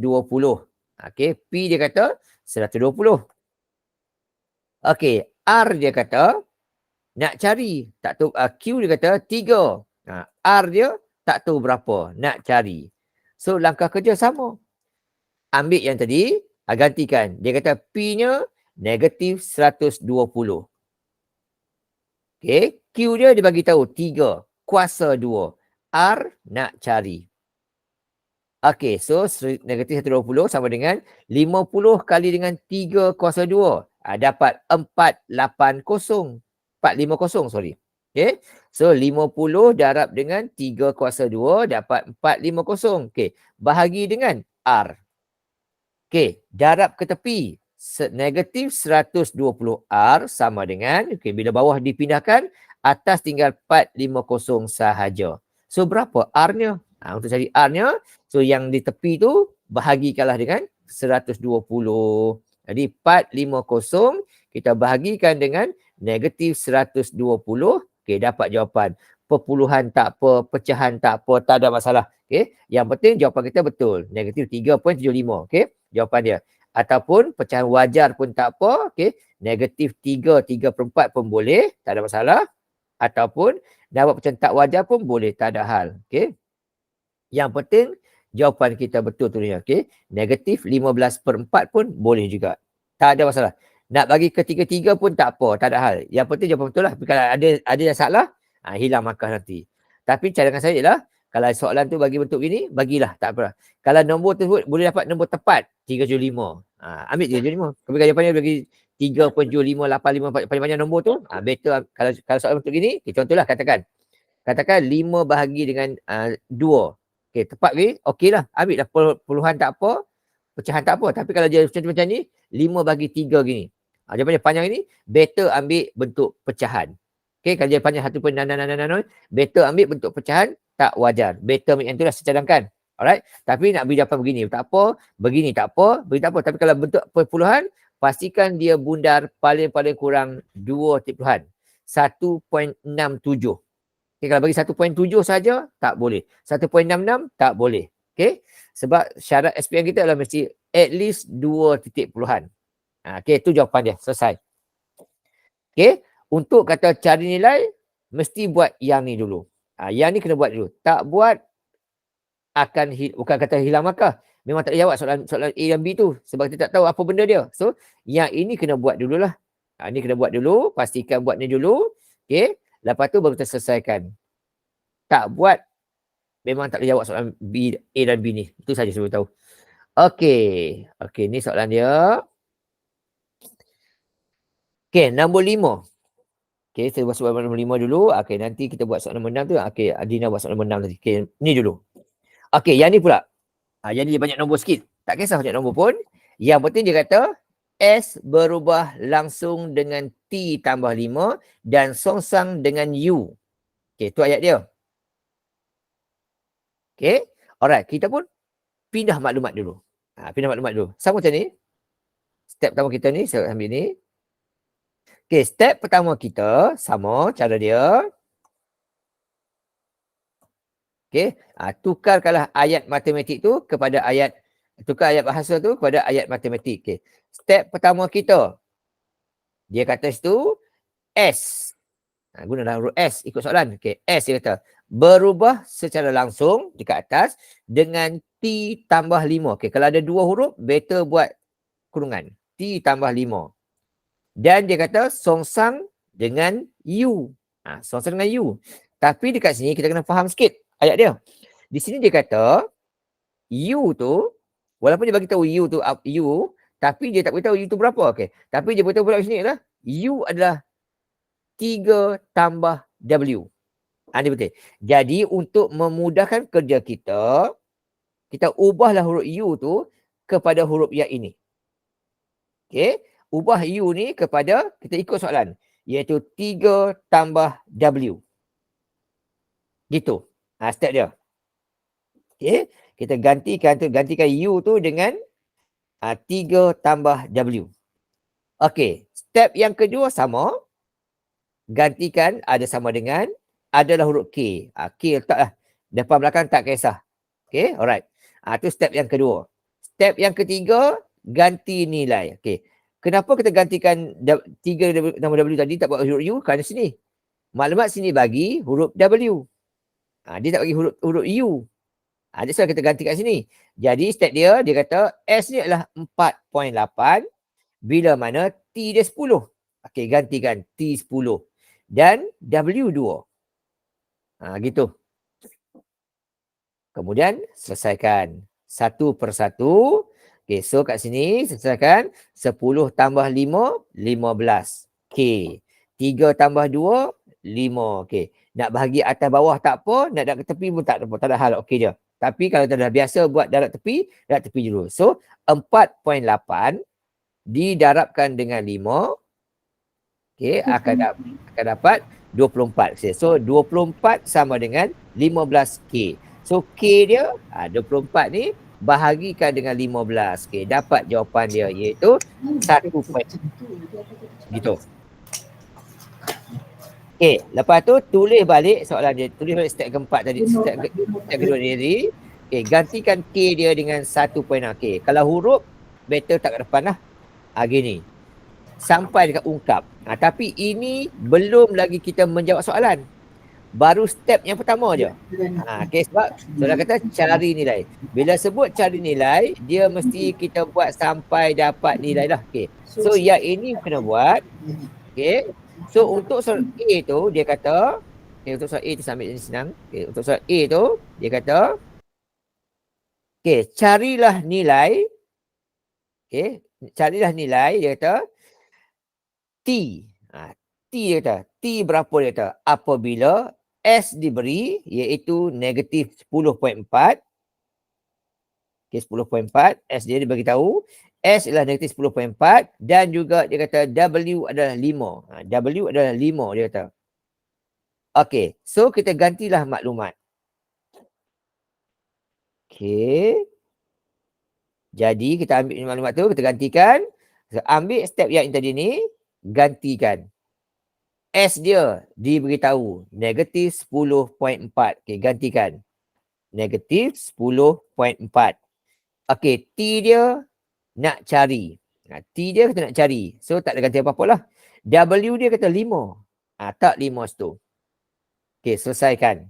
Okey, P dia kata 120. Okey, R dia kata nak cari. Tak tahu, Q dia kata 3. R dia tak tahu berapa, nak cari. So langkah kerja sama. Ambil yang tadi, gantikan. Dia kata P-nya negatif 120. Okey, Q dia bagi tahu 3 kuasa 2. R nak cari. Okey, so negatif 120 sama dengan 50 kali dengan 3 kuasa 2. Dapat 450. 450, sorry. Okey, so 50 darab dengan 3 kuasa 2 dapat 450. Okey, bahagi dengan R. Okey, darab ke tepi. Negatif 120 R sama dengan, okey, bila bawah dipindahkan, atas tinggal 450 sahaja. So berapa R-nya? Untuk cari R-nya, so yang di tepi tu bahagikanlah dengan 120. Jadi 450 kita bahagikan dengan negatif 120. Okey, dapat jawapan. Perpuluhan tak apa, pecahan tak apa, tak ada masalah. Okey, yang penting jawapan kita betul. Negatif 3.75. Okey, jawapan dia. Ataupun pecahan wajar pun tak apa. Okey, negatif 3, 3/4 pun boleh, tak ada masalah. ataupun nak buat macam tak wajar pun boleh, tak ada hal. Okey. Yang penting jawapan kita betul tulisnya. Okey. Negatif 15/4 pun boleh juga. Tak ada masalah. Nak bagi ketiga-tiga pun tak apa, tak ada hal. Yang penting jawapan betul lah. Kalau ada yang salah, hilang markah nanti. Tapi cadangan saya ialah kalau soalan tu bagi bentuk gini, bagilah, tak apa. Kalau nombor tersebut boleh dapat nombor tepat 375. Ambil 375. Tapi jawapannya bagi 3.7585 panjang-panjang nombor tu, better kalau soalan bentuk gini, contohlah katakan 5 bahagi dengan 2. Okey, tepat ke? Okeylah, ambil dah puluhan tak apa, pecahan tak apa. Tapi kalau dia macam ni, 5 bagi 3 gini. Jawapannya panjang ini, better ambil bentuk pecahan. Okey, kalau dia panjang 1.6, better ambil bentuk pecahan tak wajar. Better ambil yang itulah secadangkan. Alright? Tapi nak beri jawapan begini tak apa, begini tak apa, begini tak apa. Tapi kalau bentuk perpuluhan, pastikan dia bundar paling kurang 2 tipuhan. 1.67. Okay, kalau bagi 1.7 saja, tak boleh. 1.66 tak boleh. Okay? Sebab syarat SPM kita adalah mesti at least 2 titik puluhan. Okay, itu jawapan dia. Selesai. Okay? Untuk kata cari nilai, mesti buat yang ni dulu. Yang ni kena buat dulu. Tak buat, bukan kata hilang markah. Memang tak jawab soalan A dan B tu. Sebab kita tak tahu apa benda dia. So, yang ini kena buat dululah. Ini kena buat dulu. Pastikan buat ni dulu. Okay? Lepas tu baru kita selesaikan. Tak buat, memang tak boleh jawab soalan B, A dan B ni. Itu saja saya tahu. Okey. Okey, ni soalan dia. Okey, nombor 5. Okey, saya buat soalan nombor 5 dulu. Okey, nanti kita buat soalan nombor 6 tu. Okey, Adina buat soalan nombor 6 tadi. Okey, ni dulu. Okey, yang ni pula. Yang ni banyak nombor sikit. Tak kisah banyak nombor pun. Yang penting dia kata, S berubah langsung dengan T tambah 5 dan songsang dengan U. Okey, tu ayat dia. Okey. Alright, kita pun pindah maklumat dulu. Pindah maklumat dulu. Sama macam ni. Step pertama kita ni, saya ambil ni. Okey, step pertama kita, sama cara dia. Okey, tukarkanlah ayat matematik tu kepada ayat, tukar ayat bahasa tu kepada ayat matematik. Okey. Step pertama kita, dia kata situ, S. Gunalah huruf S ikut soalan. Okey, S dia kata, berubah secara langsung dekat atas dengan T tambah 5. Okey, kalau ada 2 huruf, better buat kurungan. T tambah 5. Dan dia kata songsang dengan U. Songsang dengan U. Tapi dekat sini kita kena faham sikit ayat dia. Di sini dia kata U tu, walaupun dia bagi tahu U tu U, tapi dia tak beritahu U tu berapa. Okey. Tapi dia beritahu pula di sini adalah U adalah 3 tambah W. Ini betul. Jadi untuk memudahkan kerja kita, kita ubahlah huruf U tu kepada huruf yang ini. Okey. Ubah U ni kepada, kita ikut soalan, iaitu 3 tambah W. Gitu. Step dia. Okey. Kita gantikan U tu dengan 3 tambah W. Okey. Step yang kedua sama. Gantikan ada sama dengan, adalah huruf K. K letaklah. Depan belakang tak kisah. Okey. Alright. Itu step yang kedua. Step yang ketiga, ganti nilai. Okey. Kenapa kita gantikan 3 nama W tadi tak buat huruf U? Kerana sini. Maklumat sini bagi huruf W. Dia tak bagi huruf U. That's why kita ganti kat sini. Jadi step dia kata S ni adalah 4.8 bila mana T dia 10. Okey, gantikan T 10 dan W 2. Gitu. Kemudian selesaikan satu persatu. Okey, so kat sini selesaikan 10 tambah 5, 15. Okey. 3 tambah 2, 5. Okey. Nak bahagi atas bawah tak apa, nak ke tepi pun tak apa, tak ada hal, okey je. Tapi kalau dah biasa buat darab tepi dulu. So 4.8 didarabkan dengan 5, okey, akan dapat 24. Okay. So 24 sama dengan 15K. So K dia 24 ni bahagikan dengan 15. Okey, dapat jawapan dia iaitu 1 point. Gitu. Okey, lepas tu tulis balik soalan dia. Tulis balik step keempat tadi. Step kedua tadi. Okey, gantikan K dia dengan 1 point. Okey, kalau huruf better tak kat depan lah. Gini. sampai dekat ungkap. Tapi ini belum lagi kita menjawab soalan. Baru step yang pertama je. Okay, sebab soalan kata cari nilai. Bila sebut cari nilai, dia mesti kita buat sampai dapat nilai lah. Okay. So yang ini kena buat. Okay. So untuk soalan A tu dia kata, okay, untuk soalan A tu sambil ini senang. Okay, untuk soalan A tu dia kata, okay, carilah nilai. Okay, carilah nilai dia kata T. T dia kata, T berapa dia kata? Apabila S diberi iaitu negatif 10.4. Okay, 10.4. S dia bagi tahu. S adalah negatif 10.4 dan juga dia kata W adalah 5. W adalah 5 dia kata. Okay, so kita gantilah maklumat. Okay. Jadi kita ambil maklumat tu, kita gantikan. Ambil step yang tadi ni, gantikan. S dia diberitahu negatif 10.4. Okay, gantikan. Negatif 10.4. Okay, T dia nak cari. T dia kata nak cari. So tak ada ganti apa-apa lah. W dia kata 5. Tak 5 situ. Okay, selesaikan.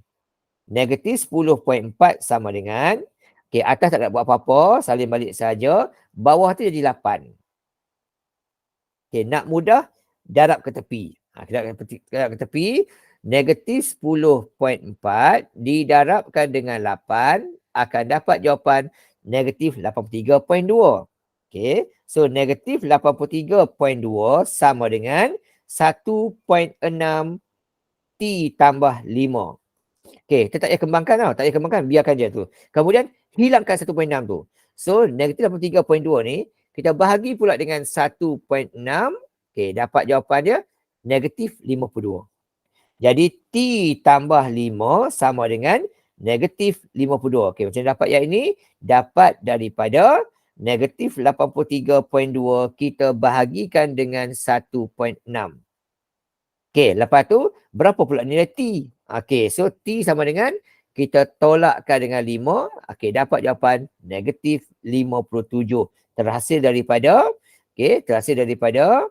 Negatif 10.4 sama dengan, okay, atas tak nak buat apa-apa, salin balik saja. Bawah tu jadi 8. Okay, nak mudah, darab ke tepi. Darab ke tepi. Negatif 10.4 didarabkan dengan 8 akan dapat jawapan negatif 83.2. Okay, so negatif 83.2 sama dengan 1.6 T tambah 5. Okay, kita tak payah kembangkan tau. Tak payah kembangkan, biarkan je tu. Kemudian, hilangkan 1.6 tu. So, negatif 83.2 ni, kita bahagi pula dengan 1.6. Okay, dapat jawapan dia, negatif 52. Jadi, T tambah 5 sama dengan negatif 52. Okay, macam dapat yang ini, dapat daripada negatif 83.2 kita bahagikan dengan 1.6. Okay, lepas tu, berapa pula nilai T? Okay, so T sama dengan, kita tolakkan dengan 5. Okay, dapat jawapan negatif 57. Terhasil daripada, okay, terhasil daripada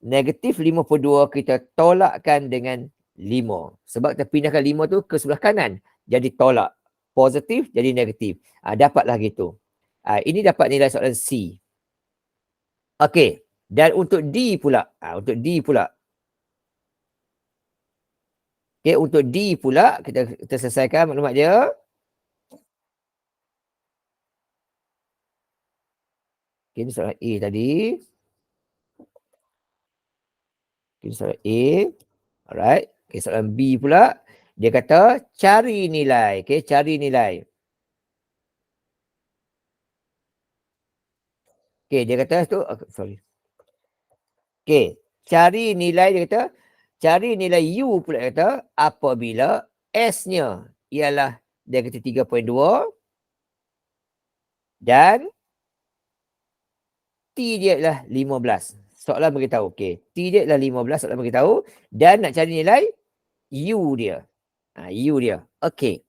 negatif 52 kita tolakkan dengan 5. Sebab kita pindahkan 5 tu ke sebelah kanan. Jadi tolak. Positif jadi negatif. Dapatlah gitu. Ini dapat nilai soalan C. Okey. Dan untuk D pula. Untuk D pula. Okey, untuk D pula kita selesaikan maklumat dia. Okey, ini soalan A tadi. Okey, soalan A. Alright. Okey, soalan B pula. Dia kata cari nilai. Okey, cari nilai. Okey, dia kata tu, sorry. Okey, cari nilai dia kata, cari nilai U pula kata apabila S-nya ialah negatif 3.2 dan T dia ialah 15. Soalan beritahu, okey, T dia ialah 15, soalan beritahu dan nak cari nilai U dia. U dia. Okey.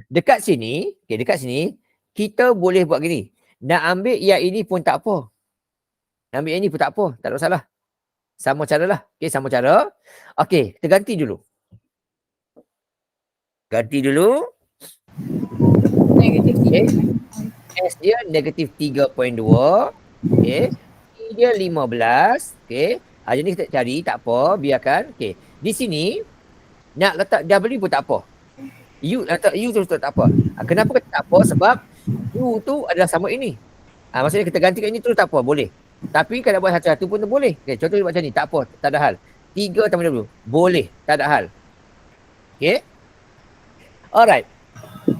Dekat sini, okey, dekat sini kita boleh buat gini. Nak ambil yang ini pun tak apa. Ambil yang ini pun tak apa, tak ada masalah. Sama cara lah. Okey, sama cara. Okey, kita ganti dulu. Ganti dulu. Negatif 3. Okay. S dia negatif 3.2. Okey. T dia 15. Okey. Jadi kita cari, tak apa, biarkan. Okey. Di sini, nak letak W pun tak apa. U, letak U tu tak apa. Kenapa kita tak apa? Sebab U tu adalah sama ini. Maksudnya kita gantikan ini terus tak apa, boleh. Tapi kalau buat satu-satu pun boleh. Okay, contoh macam ni, tak apa, tak ada hal. 3 tambah W, boleh, tak ada hal. Okay. Alright.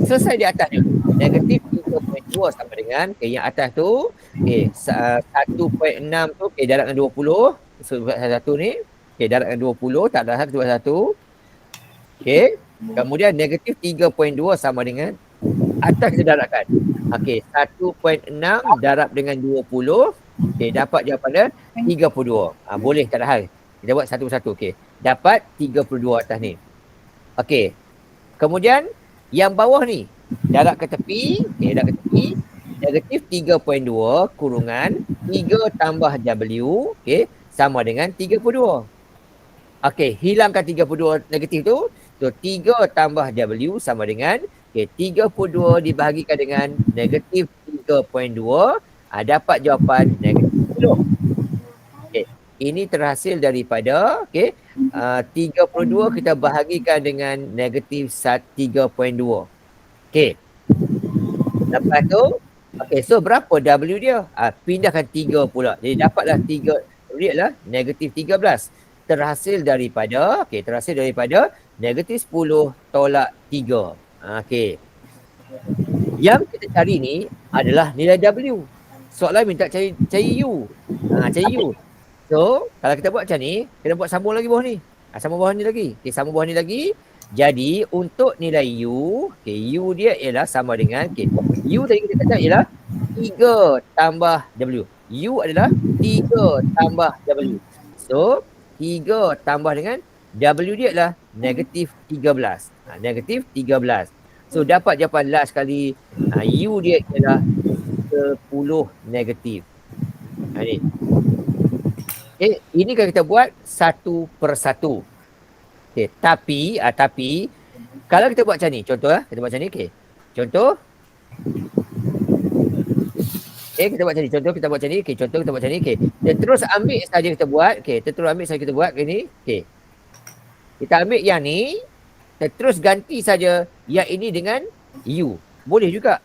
Selesai di atas ni. Negatif 3.2 sama dengan, okay, yang atas tu, okay, 1.6 tu, okay, darab dengan 20. So, buat satu ni, okay, darab dengan 20, tak ada hal, buat satu. Okay. Kemudian negatif 3.2 sama dengan, atas kita darabkan. Okay, 1.6 darab dengan 20. Okay, dapat jawapan dia 32. Boleh, tak ada hal. Kita buat satu-satu. Okay, dapat 32 atas ni. Okay. Kemudian, yang bawah ni, darab ke tepi. Okay, darab ke tepi. negatif 3.2 kurungan 3 tambah W, okey, sama dengan 32. Okey, hilangkan 32 negatif tu. So, 3 tambah W sama dengan, okey, 32 dibahagikan dengan negatif 3.2, dapat jawapan negatif 10. Okey, ini terhasil daripada, okey, 32 kita bahagikan dengan negatif 3.2. Okey. Lepas tu, okey, so berapa W dia? Pindahkan 3 pula. Jadi dapatlah 3, dia adalah negatif 13. Terhasil daripada, okey, terhasil daripada negatif 10 tolak 3. Okey. Yang kita cari ni adalah nilai W. Soalan minta cari U. Cari U. So, kalau kita buat macam ni, kena buat sambung lagi bawah ni. Sambung bawah ni lagi. Okey, sambung bawah ni lagi. Jadi, untuk nilai U, okey, U dia ialah sama dengan, okey, U tadi kita kata ialah 3 tambah W. U adalah 3 tambah W. So, 3 tambah dengan W dia adalah negatif 13. Negatif 13. So, dapat jawapan last kali. U dia ialah 10 negatif. Ni. Ini kalau kita buat satu persatu. Okay, tapi kalau kita buat macam ni, contoh kita buat macam ni, okay. Contoh. Kita buat macam ni, contoh kita buat macam ni, okay. Contoh kita buat macam ni, okay. Kita terus ambil saja kita buat, okay. Kita terus ambil saja kita buat ini, okay. Kita ambil yang ni, kita terus ganti saja yang ini dengan U. Boleh juga.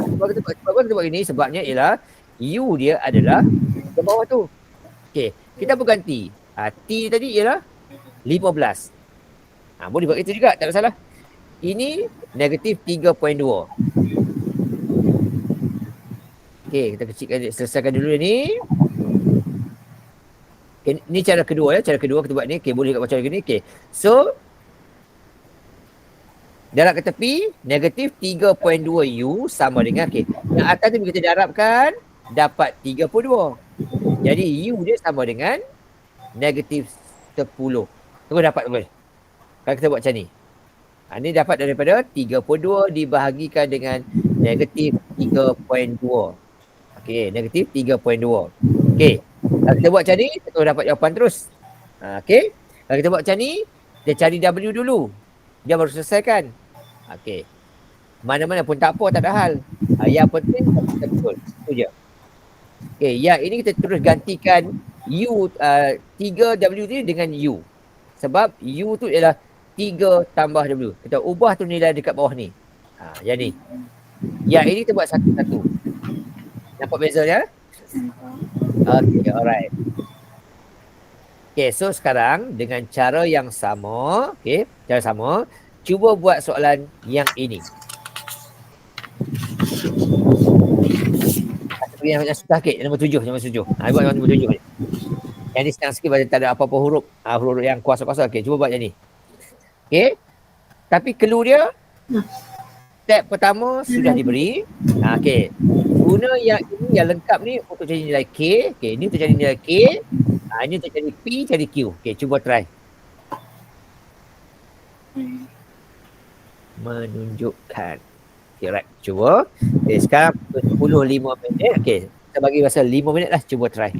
Sebab kita buat ini, sebabnya ialah U dia adalah ke bawah tu. Okay, kita berganti. T tadi ialah 15. Boleh buat itu juga, tak ada salah. Ini negatif 3.2. Okay, kita kecilkan, selesaikan dulu ni. Okay, ni cara kedua cara kedua kita buat ni. Okay, boleh buat cara ni. Okay, so darab ke tepi, negatif 3.2 U sama dengan, okay, yang atas tu kita darabkan, dapat 32. Jadi U dia sama dengan negatif 10. Tunggu dapat boleh. Kalau kita buat macam ni. Ini dapat daripada 32 dibahagikan dengan negatif 3.2. Okey, negatif 3.2. Okey. Kalau kita buat macam ni, kita dapat jawapan terus. Okey. Kalau kita buat macam ni, kita cari W dulu. Dia baru selesaikan. Okey. Mana-mana pun tak apa, tak ada hal. Yang penting kita betul. Itu je. Okey, yang ini kita terus gantikan U, 3W ni dengan U. Sebab U tu ialah 3 tambah W. Kita ubah tu nilai dekat bawah ni. Yang ni. Yang ini kita buat satu-satu. Nampak bezanya? Okay, alright. Okay, so sekarang dengan cara yang sama, okay, cara sama, cuba buat soalan yang ini. Yang susah sikit, nombor 7. Buat nombor 7 ni. Yang ni senang sikit, tak ada apa-apa huruf. Huruf yang kuasa-kuasa. Okay, cuba buat yang ni. Okay. Tapi clue dia, step pertama sudah diberi. Okay. Guna yang ini, yang lengkap ni untuk cari nilai K. Okay, ini untuk cari nilai K. Ini untuk cari P, cari Q. Okay, cuba try. Menunjukkan. Okay, right. Cuba. Okay, sekarang 10:05. Okay, kita bagi masa 5 minit lah. Cuba try.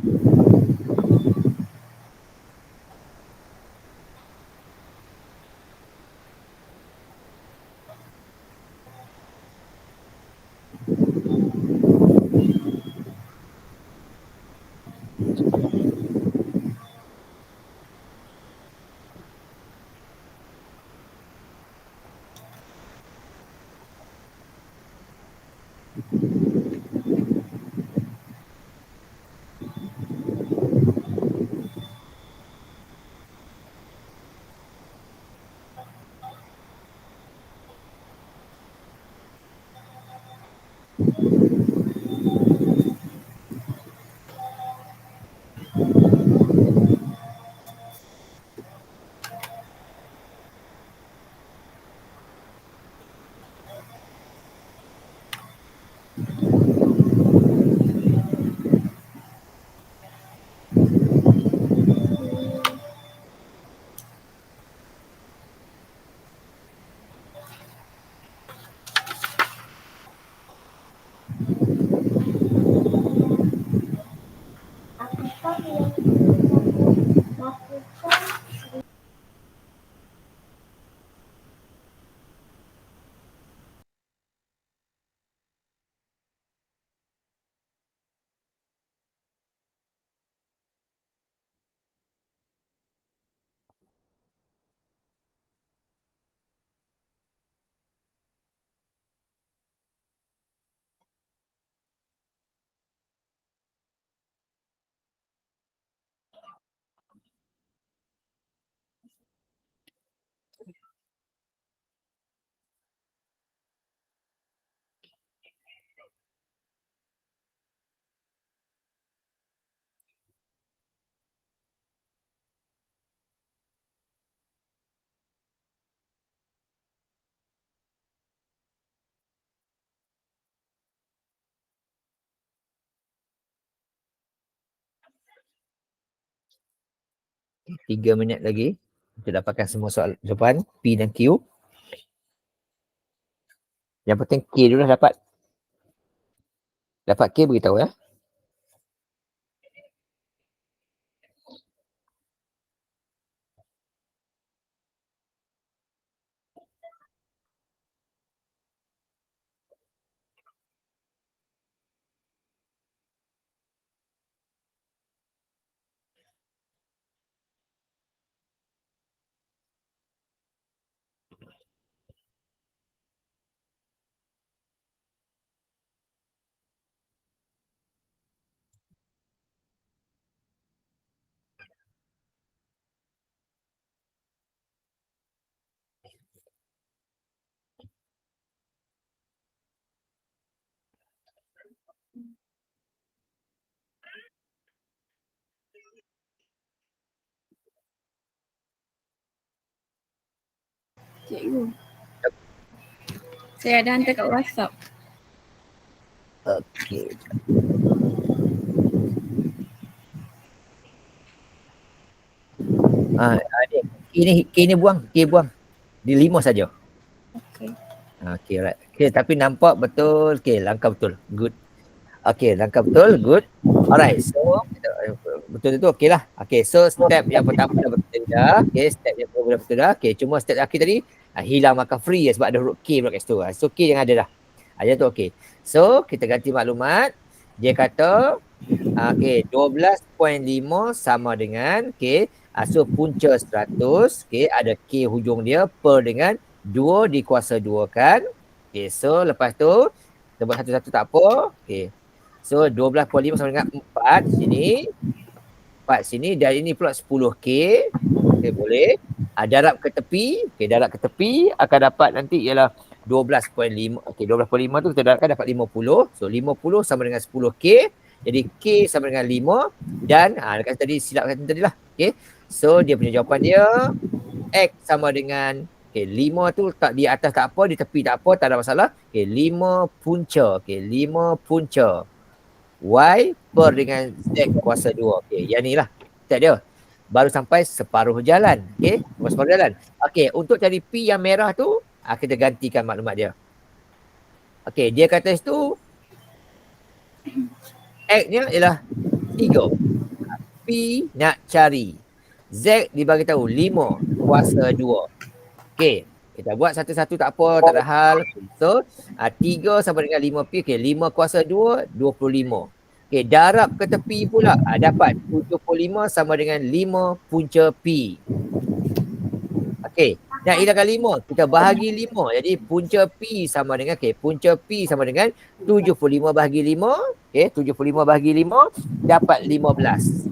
3 minit lagi untuk dapatkan semua soal jawapan P dan Q. Yang penting K dulu lah dapat. Dapat K beritahu ya. Cikgu. Saya ada hantar kat WhatsApp. Okey. Ini buang, K buang. Di 5 saja. Okey. Okey, right. Okey, tapi nampak betul. Okey, langkah betul. Good. Okey, langkah betul. Good. Alright, so betul itu okey lah. Okey, so step yang pertama dah betul dah. Okey, step yang kedua dah betul dah. Okey, cuma step akhir tadi hilang markah free asebab ada huruf K pula kat situ. So K yang ada dah. Yang tu okey. So kita ganti maklumat. Dia kata okey, 12.5 sama dengan okey, so punca 100, okey, ada K hujung dia per dengan 2 dikuasa 2 kan. Okey, so lepas tu kita buat satu-satu tak apa. Okey. So 12.5 sama dengan 4 sini. 4 sini dan ini pula 10K. Okey, boleh. Darab ke tepi. Okey, darab ke tepi akan dapat nanti ialah 12.5. Okey, 12.5 tu kita darabkan dapat 50. So 50 sama dengan 10K. Jadi K sama dengan 5 dan dekat tadi silap kata tadi lah. Okey. So dia punya jawapan dia X sama dengan 5 tu tak di atas tak apa, di tepi tak apa, tak ada masalah. 5 punca. 5 punca. Y per dengan Z kuasa 2. Yang ni lah. Tak dia. Baru sampai separuh jalan. Separuh jalan. Untuk cari P yang merah tu, kita gantikan maklumat dia. Dia kata situ X-nya ialah 3. P nak cari. Z dibagi tahu 5 kuasa 2. Kita buat satu-satu tak apa, tak ada hal. So, 3 sama dengan 5P. 5 kuasa 2, 25. Darab ke tepi pula. Dapat 75 sama dengan 5 punca P. Nak hilangkan 5. Kita bahagi 5. Jadi punca P sama dengan, punca P sama dengan 75 bahagi 5. 75 bahagi 5 dapat 15.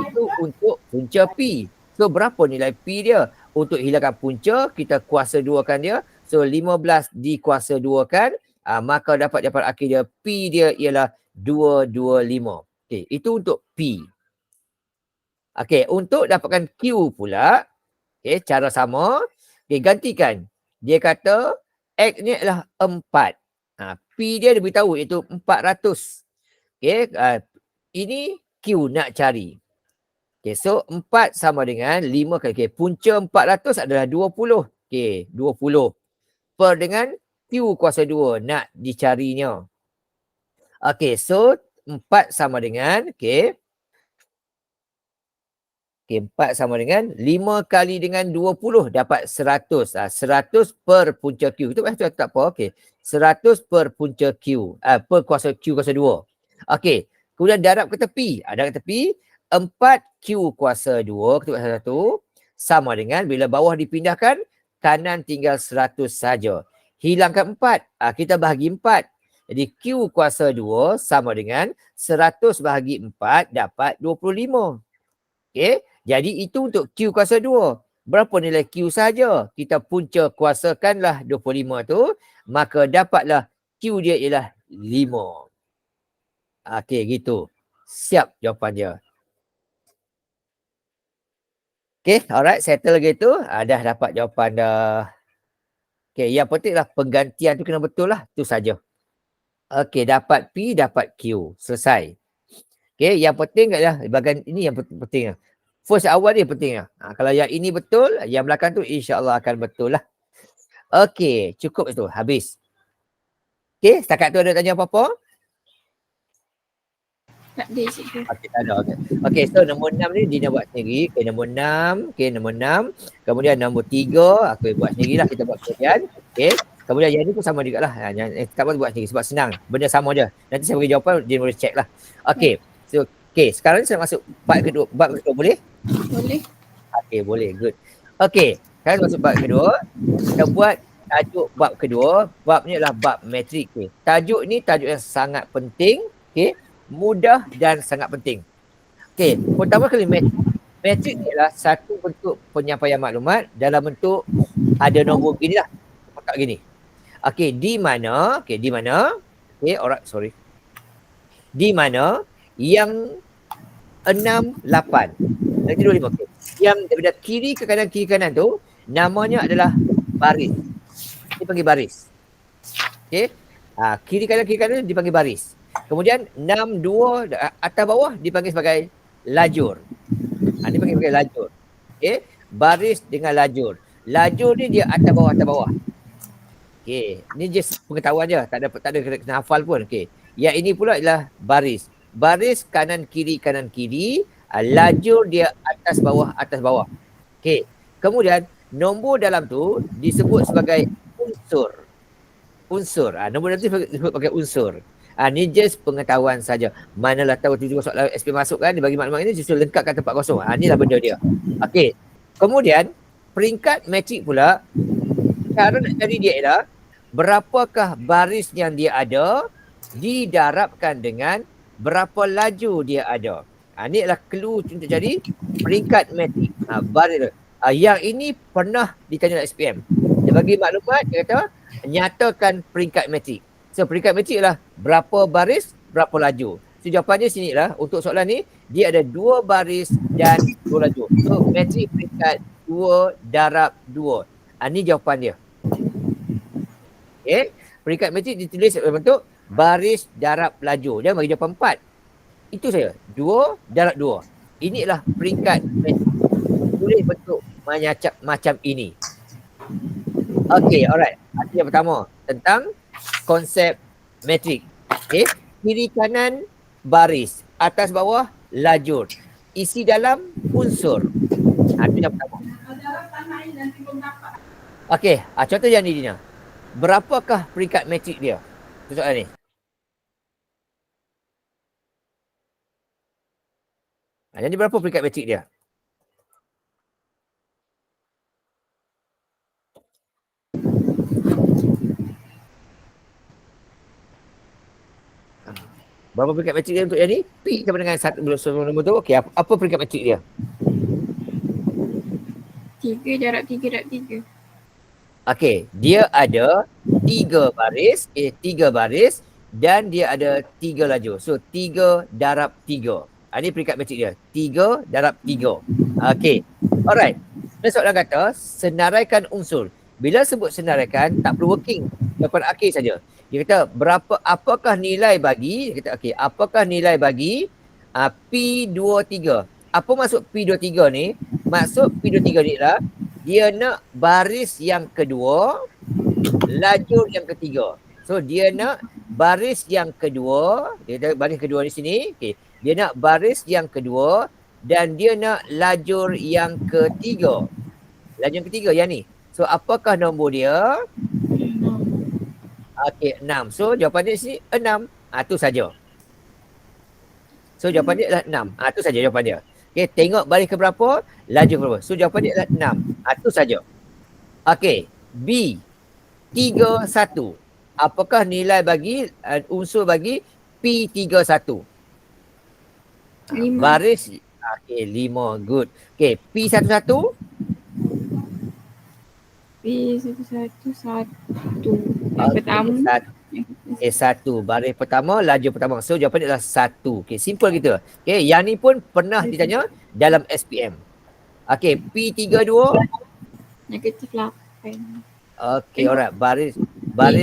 Itu untuk punca P. So berapa nilai P dia? Untuk hilangkan punca, kita kuasa 2kan dia. So 15 dikuasa 2 kan. Maka dapat jawapan akhir dia, P dia ialah 225. Itu untuk P. Untuk dapatkan Q pula, cara sama. Gantikan. Dia kata X ni adalah 4. P dia beritahu iaitu 400. Ini Q nak cari. So 4 sama dengan 5 kali. Punca 400 adalah 20. 20. Per dengan Q kuasa 2 nak dicarinya. So 4 sama dengan 4 sama dengan 5 kali dengan 20 dapat 100. 100 per punca Q. Itu tak apa. 100 per punca Q. Per kuasa Q kuasa 2. Kemudian darab ke tepi. Darab ke tepi. 4Q kuasa 2. Kita buat satu. Sama dengan bila bawah dipindahkan, kanan tinggal 100 saja. Hilangkan 4. Kita bahagi 4. Jadi Q kuasa 2 sama dengan 100 bahagi 4 dapat 25. Jadi itu untuk Q kuasa 2. Berapa nilai Q saja? Kita punca kuasakanlah 25 tu. Maka dapatlah Q dia ialah 5. Gitu. Siap jawapan dia. Alright. Settle gitu. Dah dapat jawapan dah. Yang penting lah penggantian tu kena betul lah. Tu saja. Dapat P, dapat Q. Selesai. Yang penting adalah bahagian ini yang penting lah. First awal dia penting lah. Kalau yang ini betul, yang belakang tu insya-Allah akan betul lah. Okey, cukup itu. Habis. Okey, setakat tu ada tanya apa-apa? Tak ada cikgu. Okey, tak ada. Okey, so nombor 6 ni Dina buat sendiri. Okey, nombor 6. Okey, nombor 6. Kemudian nombor 3, aku buat sendirilah. Kita buat kemudian. Okey. Kemudian yang ni pun sama jugalah. Tak apa buat sendiri sebab senang. Benda sama je. Nanti saya bagi jawapan, dia boleh check lah. Okey. So, okey, sekarang ni saya masuk bab kedua. Bab kedua boleh? Boleh. Okey, boleh. Good. Okey, sekarang masuk bab kedua. Kita buat tajuk bab kedua. Bab ni adalah bab metrik. Okay. Tajuk ni tajuk yang sangat penting. Okey. Mudah dan sangat penting. Okey, pertama kali metrik. Metrik ni adalah satu bentuk penyampaian maklumat dalam bentuk ada nombor gini lah. Kotak gini. Okey, di mana, alright, sorry. Di mana yang 6, 8. Nanti 25. Okay. Yang daripada kiri ke kanan tu namanya adalah baris. Dipanggil baris. Okey. Kiri kanan dipanggil baris. Kemudian 6, 2 atas bawah dipanggil sebagai lajur. Dipanggil sebagai lajur. Okey. Baris dengan lajur. Lajur ni dia atas bawah. Okey. Ni just pengetahuan je. Tak ada kena hafal pun. Okey. Yang ini pula adalah baris. Baris kanan kiri. Lajur dia atas bawah. Okey. Kemudian nombor dalam tu disebut sebagai unsur. Nombor dalam tu disebut sebagai unsur. Ni just pengetahuan saja. Manalah tahu tu juga soalan SP masuk kan, dia bagi maklumat ini justru lengkapkan tempat kosong. Inilah benda dia. Okey. Kemudian peringkat metrik pula, cara nak cari dia ialah berapakah baris yang dia ada didarabkan dengan berapa laju dia ada. Ini adalah clue untuk cari peringkat metrik. Baris yang ini pernah ditanya oleh SPM. Dia bagi maklumat, dia kata nyatakan peringkat metrik. So peringkat metrik adalah berapa baris, berapa laju. So jawapannya sini lah, untuk soalan ni dia ada 2 baris dan 2 laju. So metrik peringkat 2 darab 2. Ini jawapan dia. Okay. Peringkat metrik ditulis dalam bentuk baris darab laju. Dia bagi jawapan 4. Itu saja. 2 darab 2. Ini adalah peringkat metrik. Tulis bentuk macam ini. Okay, alright. Yang pertama tentang konsep metrik. Okay. Kiri kanan baris, atas bawah lajur, isi dalam unsur. Itu yang pertama. Okey, contoh yang ni Dina. Berapakah peringkat metrik dia? Itu soalan ni. Jadi berapa peringkat metrik dia? Berapa peringkat metrik dia untuk yang ni? P sama dengan 1 nombor tu. Okey, apa peringkat metrik dia? 3 darab 3 darab 3. Okey, dia ada 3 baris, 3 baris dan dia ada 3 laju. So 3 darab 3. Ini peringkat metrik dia. 3 darab 3. Okey. Alright. Soalan kata senaraikan unsur. Bila sebut senaraikan tak perlu working. Jawapan akhir saja. Dia kata apakah nilai bagi, dia kata okey, apakah nilai bagi P23. Apa maksud P23 ni? Maksud P23 ni lah dia nak baris yang kedua, lajur yang ketiga. So dia nak baris yang kedua, dia ada baris kedua di sini. Okey. Dia nak baris yang kedua dan dia nak lajur yang ketiga. Lajur yang ketiga yang ni. So apakah nombor dia? Okey, 6. So jawapan dia sini 6. Tu saja. So jawapan dia adalah 6. Tu saja jawapan dia. Okey, tengok baris ke berapa, laju ke berapa. So jawapan dia adalah 6. Tu saja. Okey, B 31. Apakah nilai bagi unsur bagi P31? 5. Baris. Okey, 5. Good. Okey, P11. P11 1. Yang pertama. Satu. Baris pertama, laju pertama. So jawapan dia adalah 1. Okey, simple gitu. Okey, yang ni pun pernah ditanya dalam SPM. Okey, P32. Negatif 8. Okey, alright. Baris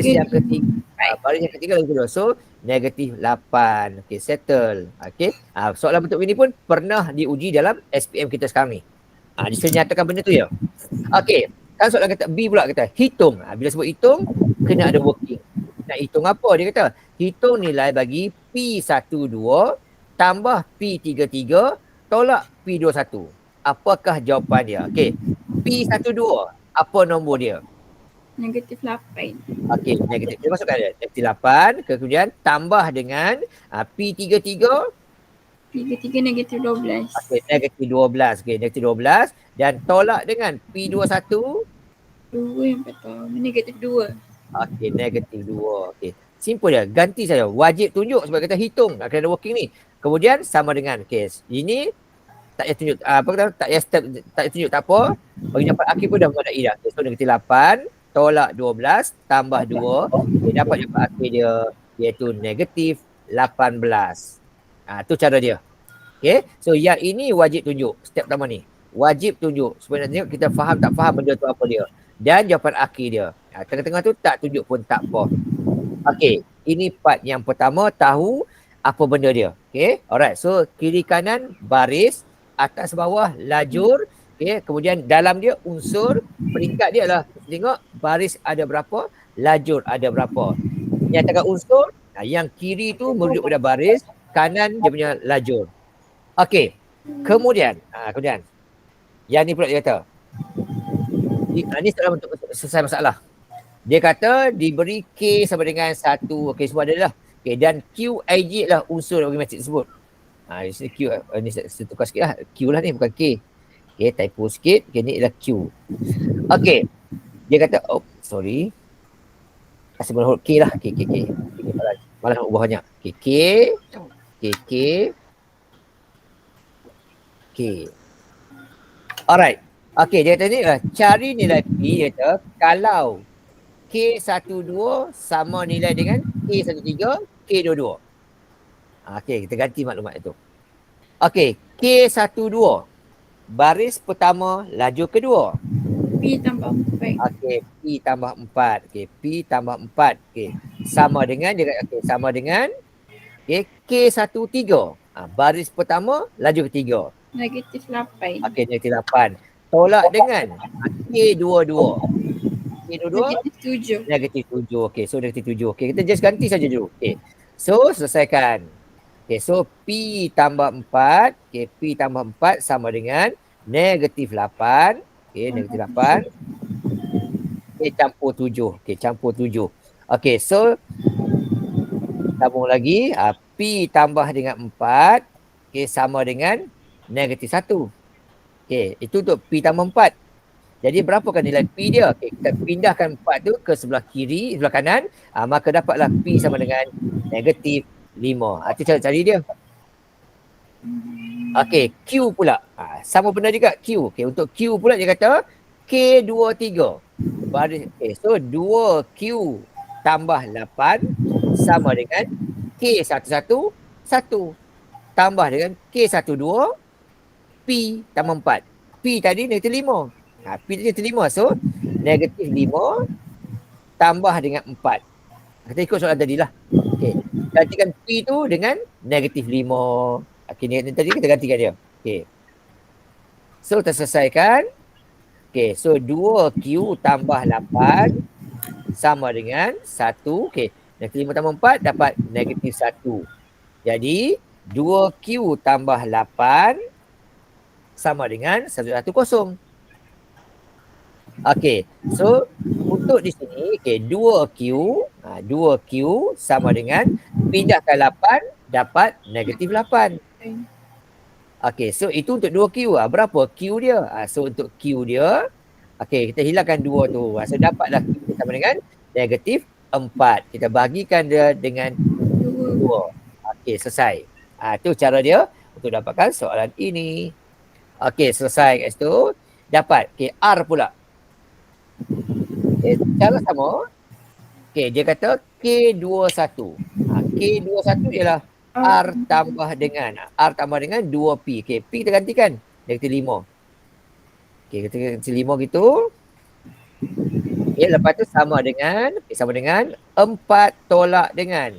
yang ketiga. Baris yang ketiga lagi 2. So, negatif 8. Okey, settle. Okey. Soalan bentuk ini pun pernah diuji dalam SPM kita sekarang ni. Disenyatakan benda tu ya. Okey. Kan soalan kata B pula kata hitung. Bila sebut hitung, kena ada working. Nak hitung apa dia kata? Hitung nilai bagi P12 tambah P33 tolak P21. Apakah jawapan dia? Okey. P12, apa nombor dia? Negatif 8. Okey, negatif. Dia masukkan dia. Negatif 8, kemudian tambah dengan P33. 33 negatif 12. Okey, negatif 12. Okey, negatif 12. Dan tolak dengan P21. 2 yang pertama. Negatif 2. Okey, negatif 2. Okey. Simple je. Ganti saja. Wajib tunjuk sebab kita hitung. Kena ada working ni. Kemudian sama dengan kes. Ini tak payah tunjuk. Apa kata? Tak payah step. Tak payah tunjuk. Tak apa. Bagi dapat akhir pun dah memadai dah. Okay, so negatif 8 tolak 12 tambah 2. Okay, dapat akhir dia iaitu negatif 18. Tu cara dia. Okay. So yang ini wajib tunjuk. Step pertama ni. Wajib tunjuk. Supaya nak tengok kita faham tak faham benda tu apa dia. Dan jawapan akhir dia. Tengah-tengah tu tak tunjuk pun tak apa. Okay. Ini part yang pertama, tahu apa benda dia. Okay. Alright. So kiri kanan baris. Atas bawah lajur. Okay. Kemudian dalam dia unsur. Peringkat dia adalah tengok baris ada berapa. Lajur ada berapa. Nyatakan unsur. Yang kiri tu merujuk pada baris. Kanan dia punya lajur. Okey. Kemudian yang ni pula dia kata. Ini soalan untuk selesai masalah. Dia kata diberi K sama dengan 1. Okey, semua ada dah. Okey, dan Q, I, J lah unsur matematik tersebut. Di sini Q, ni saya tukar sikit lah. Q lah ni, bukan K. Okey, typo sikit. Okey, ni adalah Q. Okey. Dia kata, sorry. Kasih huruf K lah. K. Malah ubah banyak. Okey, K. Okay. Alright. Okay, dia kata ni cari nilai P, dia kata kalau K12 sama nilai dengan K13, K22. Okay, kita ganti maklumat itu. Okay, K12. Baris pertama, lajur kedua. P tambah 4. Okay, P tambah 4. Okay, P tambah 4. Okay, sama dengan, dia kata sama dengan K13. Baris pertama, lajur ketiga. Negatif 8. Okey, negatif 8. Tolak dengan K22. K22? Negatif 7. Negatif 7. Okey, so negatif 7. Okey, kita just ganti saja dulu. Okey. So, selesaikan. Okey, so P tambah 4. Okey, P tambah 4 sama dengan negatif 8. Okey, negatif 8. Okey, campur 7. Okey, campur 7. Okey, so sambung lagi. P tambah dengan 4. Okey, sama dengan negatif 1. Okey, itu untuk P tambah 4. Jadi berapakah nilai P dia? Okey, kita pindahkan 4 tu ke sebelah kiri, sebelah kanan. Maka dapatlah P sama dengan negatif 5. Itu cara cari dia. Okey, Q pula. Sama benda juga Q. Okey, untuk Q pula dia kata K23. Okey, so 2Q tambah 8 sama dengan K11 1 tambah dengan K12 P tambah 4. P tadi negatif 5. P tadi negatif 5. So, negatif 5 tambah dengan 4. Kita ikut soalan tadi lah. Okay. Gantikan P tu dengan negatif 5. Okay, tadi kita gantikan dia. Okay. So, kita selesaikan. Okay, so 2Q tambah 8 sama dengan 1. Okay, negatif 5 tambah 4 dapat negatif 1. Jadi, 2Q tambah 8 sama dengan 110. Okey, so untuk di sini, okey, 2Q sama dengan pindahkan 8 dapat negatif 8. Okey, so itu untuk 2Q. Berapa Q dia? So untuk Q dia, okey, kita hilangkan 2 tu. So dapatlah Q sama dengan negatif 4. Kita bahagikan dia dengan 2. Okey, selesai. Itu cara dia untuk dapatkan soalan ini. Okey, selesai kat situ. Dapat. Okey, R pula. Okey, cara sama. Okey, dia kata K21. K21 ialah R tambah dengan 2P. Okey, P kita gantikan. Negatif 5. Okey, kita ganti 5 gitu. Okay, lepas tu sama dengan 4 tolak dengan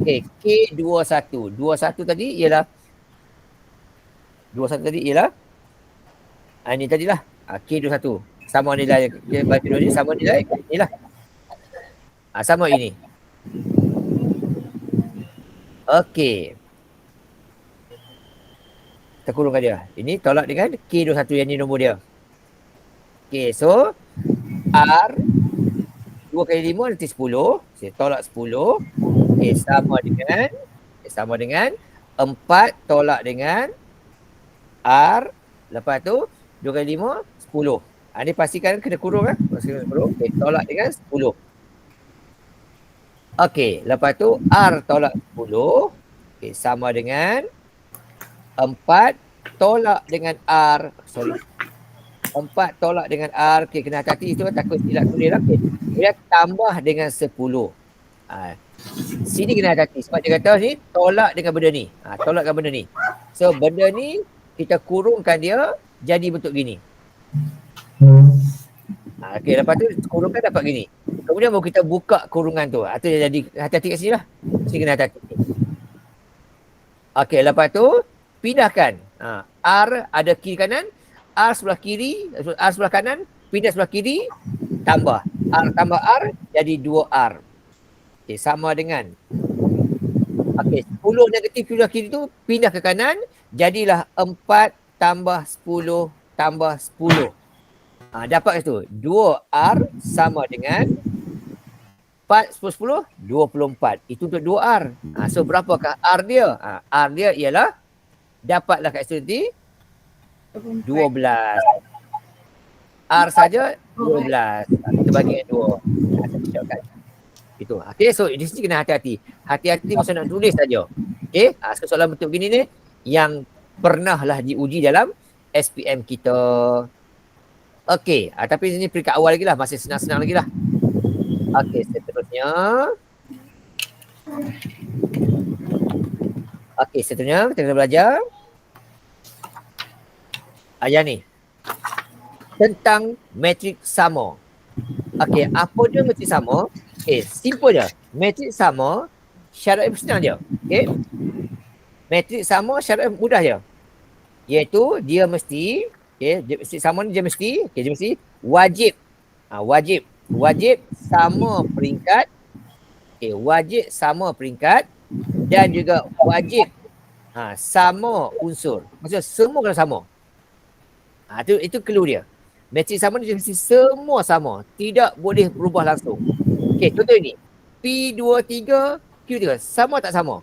K21. 21 tadi ialah ini tadilah K21. Sama nilai dia bagi dua ni sama nilai inilah. Sama ini. Okey. Kita kurungkan dia. Ini tolak dengan K21 yang ni nombor dia. Okey, so R 2 kali 5 nanti 10. Saya tolak 10. Okey, sama dengan 4 tolak dengan R. Lepas tu 2 kali 5, 10. Ni pastikan kena kurung kan. Pastikan 10. Okey, tolak dengan 10. Okey, lepas tu R tolak 10. Okey, sama dengan 4 tolak dengan R. 4 tolak dengan R. Okey, kena hati-hati tu takut silap tulis lah. Okay. Dia tambah dengan 10. Sini kena hati-hati sebab dia kata ni tolak dengan benda ni. Tolak dengan benda ni. So benda ni kita kurungkan dia jadi bentuk gini. Okey, lepas tu kurungkan dapat gini. Kemudian baru kita buka kurungan tu. Tu dia jadi hati-hati kat sini lah. Sini kena hati-hati. Okey, lepas tu pindahkan. R ada kiri kanan, R sebelah kiri, R sebelah kanan, pindah sebelah kiri, tambah. R tambah R jadi 2R. Okey, sama dengan. Okey, 10 negatif sebelah kiri tu pindah ke kanan, jadilah 4 tambah 10 tambah 10. Dapat itu 2R sama dengan 4, 10, 24. Itu untuk 2R. So berapakah R dia? R dia ialah dapatlah kat situ nanti 12. R saja 12. Kita bagi dengan 2. Itu. Okey, so di sini kena hati-hati. Hati-hati masa nak tulis saja. Okey, soalan bentuk begini ni yang pernahlah diuji dalam SPM kita. Okey, tapi ini peringkat awal lagi lah. Masih senang-senang lagi lah. Okey, seterusnya. Kita kena belajar. Yang ni. Tentang matrik sama. Okey, apa dia matrik sama? Simple je. Matrik sama, syarat senang je. Okey. Matrik sama, syarat mudah je. Iaitu dia mesti, matrik sama ni dia mesti, dia mesti wajib. Wajib sama peringkat. Wajib sama peringkat dan juga wajib sama unsur. Maksudnya semua kena sama. Itu clue dia. Matrik sama ni dia mesti semua sama. Tidak boleh berubah langsung. Okey, contoh ini. P23, Q3. Sama tak sama?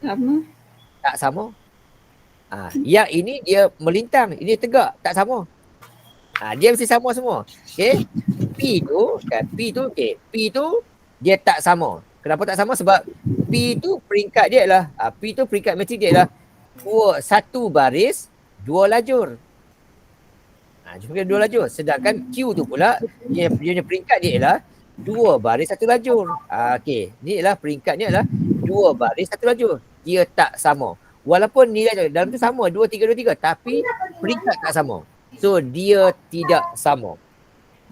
Sama. Tak sama. Yang ini dia melintang. Ini tegak. Tak sama. Dia mesti sama semua. Okey. P tu dia tak sama. Kenapa tak sama? Sebab P tu peringkat dia adalah peringkat matrik dia adalah 1 baris 2 lajur. Jumpa 2 lajur. Sedangkan Q tu pula dia punya peringkat dia ialah 2 baris 1 lajur. Okey, ni ialah peringkat ni adalah 2 baris 1 lajur. Dia tak sama. Walaupun nilai dalam tu sama 2 3 2 3 tapi peringkat tak sama. So dia tidak sama.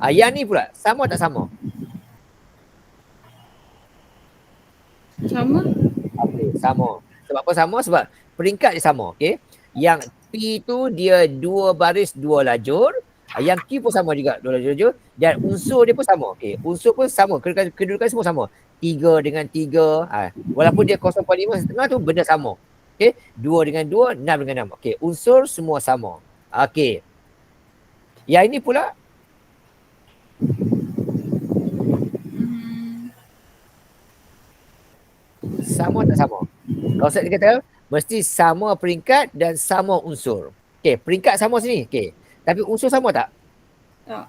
Yang ni pula sama tak sama? Sama. Okey, sama. Sebab apa sama? Sebab peringkat dia sama. Okey. Yang P tu dia 2 baris 2 lajur. Yang Q pun sama juga 2 lajur. Dan unsur dia pun sama. Okey. Unsur pun sama. Kedudukan semua sama. 3 dengan 3. Walaupun dia 0.5 setengah tu benda sama. Okey. 2 dengan 2, 6 dengan 6. Okey. Unsur semua sama. Okey. Yang ini pula sama tak sama? Konsep dia kata mesti sama peringkat dan sama unsur. Okey, peringkat sama sini. Okey. Tapi unsur sama tak? Tak.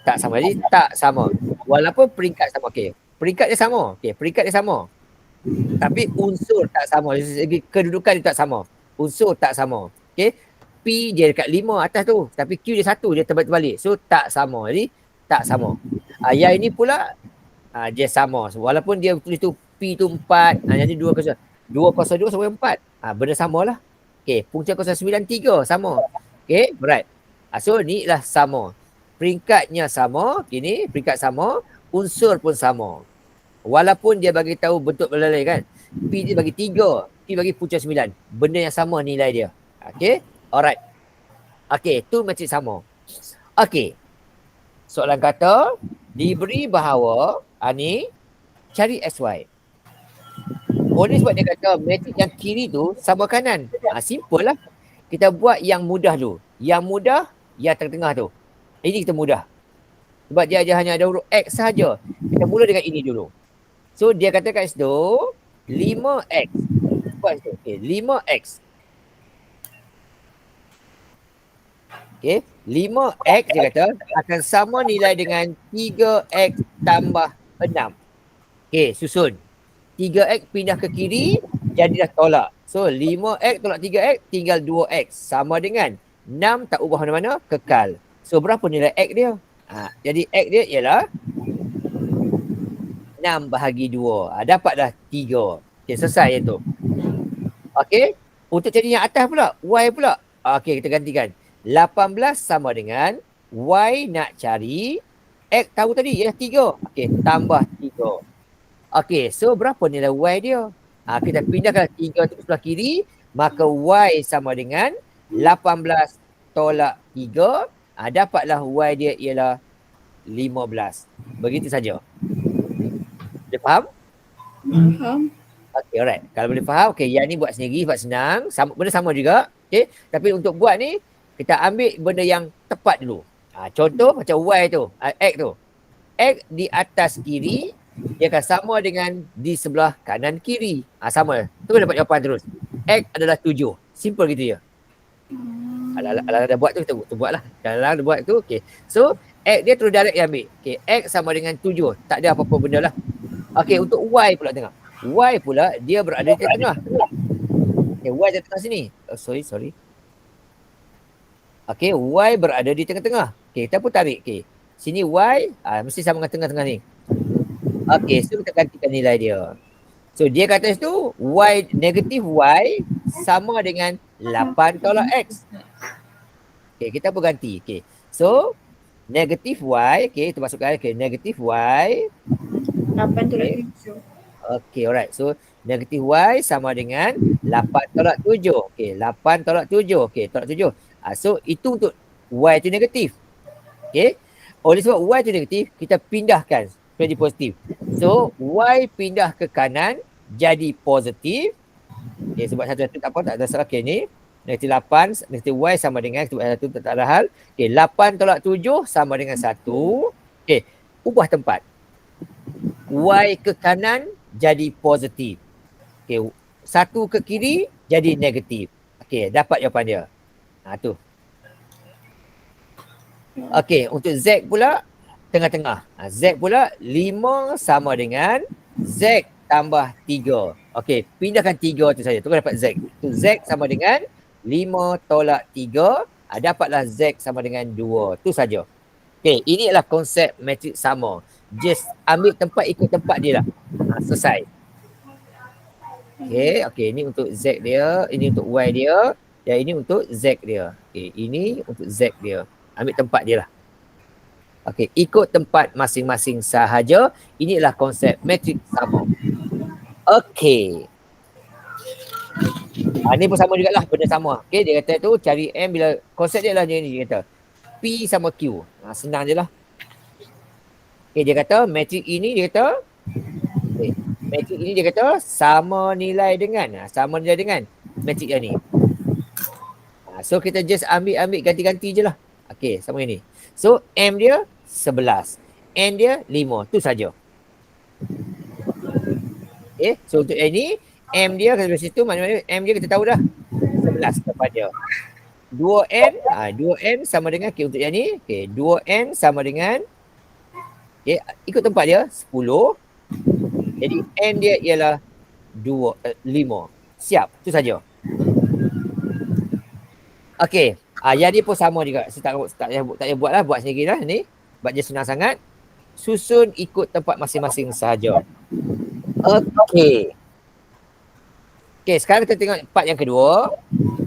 Tak sama. Jadi tak sama. Walaupun peringkat sama. Okey. Peringkat dia sama. Okey, peringkat dia sama. Tapi unsur tak sama. Dari segi kedudukan dia tak sama. Unsur tak sama. Okey. P dia dekat 5 atas tu. Tapi Q dia 1. Dia terbalik. So tak sama. Jadi tak sama. Yang ini pula dia sama. So, walaupun dia tulis tu P tu 4. Jadi 202 sama 4. Benda sama lah. Okey. Punca 093 sama. Okey. Berat. So ni lah sama. Peringkatnya sama, kini peringkat sama, unsur pun sama. Walaupun dia bagi tahu bentuk belalai kan. P dia bagi 3, P bagi punca 9. Benda yang sama nilai dia. Okay, alright. Okay, tu matrik sama. Okay, soalan kata, diberi bahawa, ni, cari XY. Oleh sebab dia kata matrik yang kiri tu sama kanan. Simple lah. Kita buat yang mudah dulu. Yang mudah, yang tengah-tengah tu. Ini kita mudah. Sebab dia hanya ada huruf X sahaja. Kita mula dengan ini dulu. So dia kata kat situ 5X. Buat situ. Okay, 5X. Okay, 5X dia kata akan sama nilai dengan 3X tambah 6. Okay, susun. 3X pindah ke kiri, jadilah tolak. So 5X tolak 3X tinggal 2X. Sama dengan 6 tak ubah mana-mana, kekal. So berapa nilai X dia? Jadi X dia ialah 6 bahagi 2. Dapatlah 3. Okay, selesai yang tu. Okay, untuk cari yang atas pula, Y pula. Okay, kita gantikan. 18 sama dengan Y nak cari, X tahu tadi ialah 3. Okay, tambah 3. Okay, so berapa nilai Y dia? Kita pindahkan 3 tu ke sebelah kiri, maka Y sama dengan 18 tolak 3. Dapatlah Y dia ialah 15. Begitu saja. Boleh faham? Faham. Okay, alright. Kalau boleh faham, okay, yang ni buat sendiri, buat senang. Benda sama juga. Okay, tapi untuk buat ni, kita ambil benda yang tepat dulu. Contoh macam Y tu, X tu. X di atas kiri, dia akan sama dengan di sebelah kanan kiri. Sama. Tu dapat jawapan terus. X adalah 7. Simple gitu je. Kalau dah buat tu, kita buatlah. Kalau dah buat tu, okay. So, X dia terus direct dia ambil. Okay, X sama dengan 7. Tak ada apa-apa benda lah. Okay, untuk Y pula tengok. Y pula, dia berada di tengah. Okay, Y di tengah sini. Sorry. Okay, Y berada di tengah-tengah. Okay, kita pun tarik. Okay, sini Y, mesti sama dengan tengah-tengah ni. Okay, so kita gantikan nilai dia. So, dia kata situ, Y, negatif Y sama dengan 8 tolak X. Okay, kita pun ganti. Okay, so, negatif Y, okay, kita masukkan, okay, negatif Y. 8 tolak 7. Okay, alright. So, negatif Y sama dengan 8 tolak 7. Okay, 8 tolak 7. Okay, tolak 7. So, itu untuk Y itu negatif. Okay. Oleh sebab Y itu negatif, kita pindahkan jadi positif. So, Y pindah ke kanan jadi positif. Okay, sebab satu-satu tak apa, tak ada salah. Okay, ni. Negatif 8, negatif Y sama dengan, sebab satu tak ada hal. Okay, 8 tolak 7 sama dengan 1. Okay, ubah tempat. Y ke kanan jadi positif. Okay, 1 ke kiri jadi negatif. Okay, dapat jawapan dia. Tu. Okay, untuk Z pula, tengah-tengah. Z pula 5 sama dengan Z tambah 3. Okay, pindahkan 3 tu saja. Tu dapat Z. Tu Z sama dengan 5 tolak 3. Dapatlah Z sama dengan 2. Tu saja. Okay, ini adalah konsep matrik sama. Just ambil tempat, ikut tempat dia lah. Selesai. Okay, ini untuk Z dia, ini untuk Y dia, dan ini untuk Z dia. Okay, ini untuk Z dia. Ambil tempat dia lah. Okay, ikut tempat masing-masing sahaja. Inilah konsep matrik sama. Okay. Ni pun sama jugalah, benda sama. Okay, dia kata tu cari M bila konsep dia lah ni, dia kata P sama Q. Senang je lah. Okay, dia kata matrik ini dia kata okay, matrik ini dia kata sama nilai dengan matrik yang ni. So kita just ambil ganti-ganti je lah. Okay, sama ini. So M dia 11. N dia 5. Tu saja. Okay, so untuk ini M dia kat situ, mana-mana M dia kita tahu dah 11 kepada 2N. 2N sama dengan, okay, untuk yang ni, okay, 2N sama dengan, okay, ikut tempat dia 10. Jadi N dia ialah 5. Siap, tu saja. Okay, yang ni pun sama juga. Saya tak payah buat lah, buat sendiri lah ni. Sebab dia senang sangat. Susun ikut tempat masing-masing sahaja. Okay. Okay, sekarang kita tengok part yang kedua.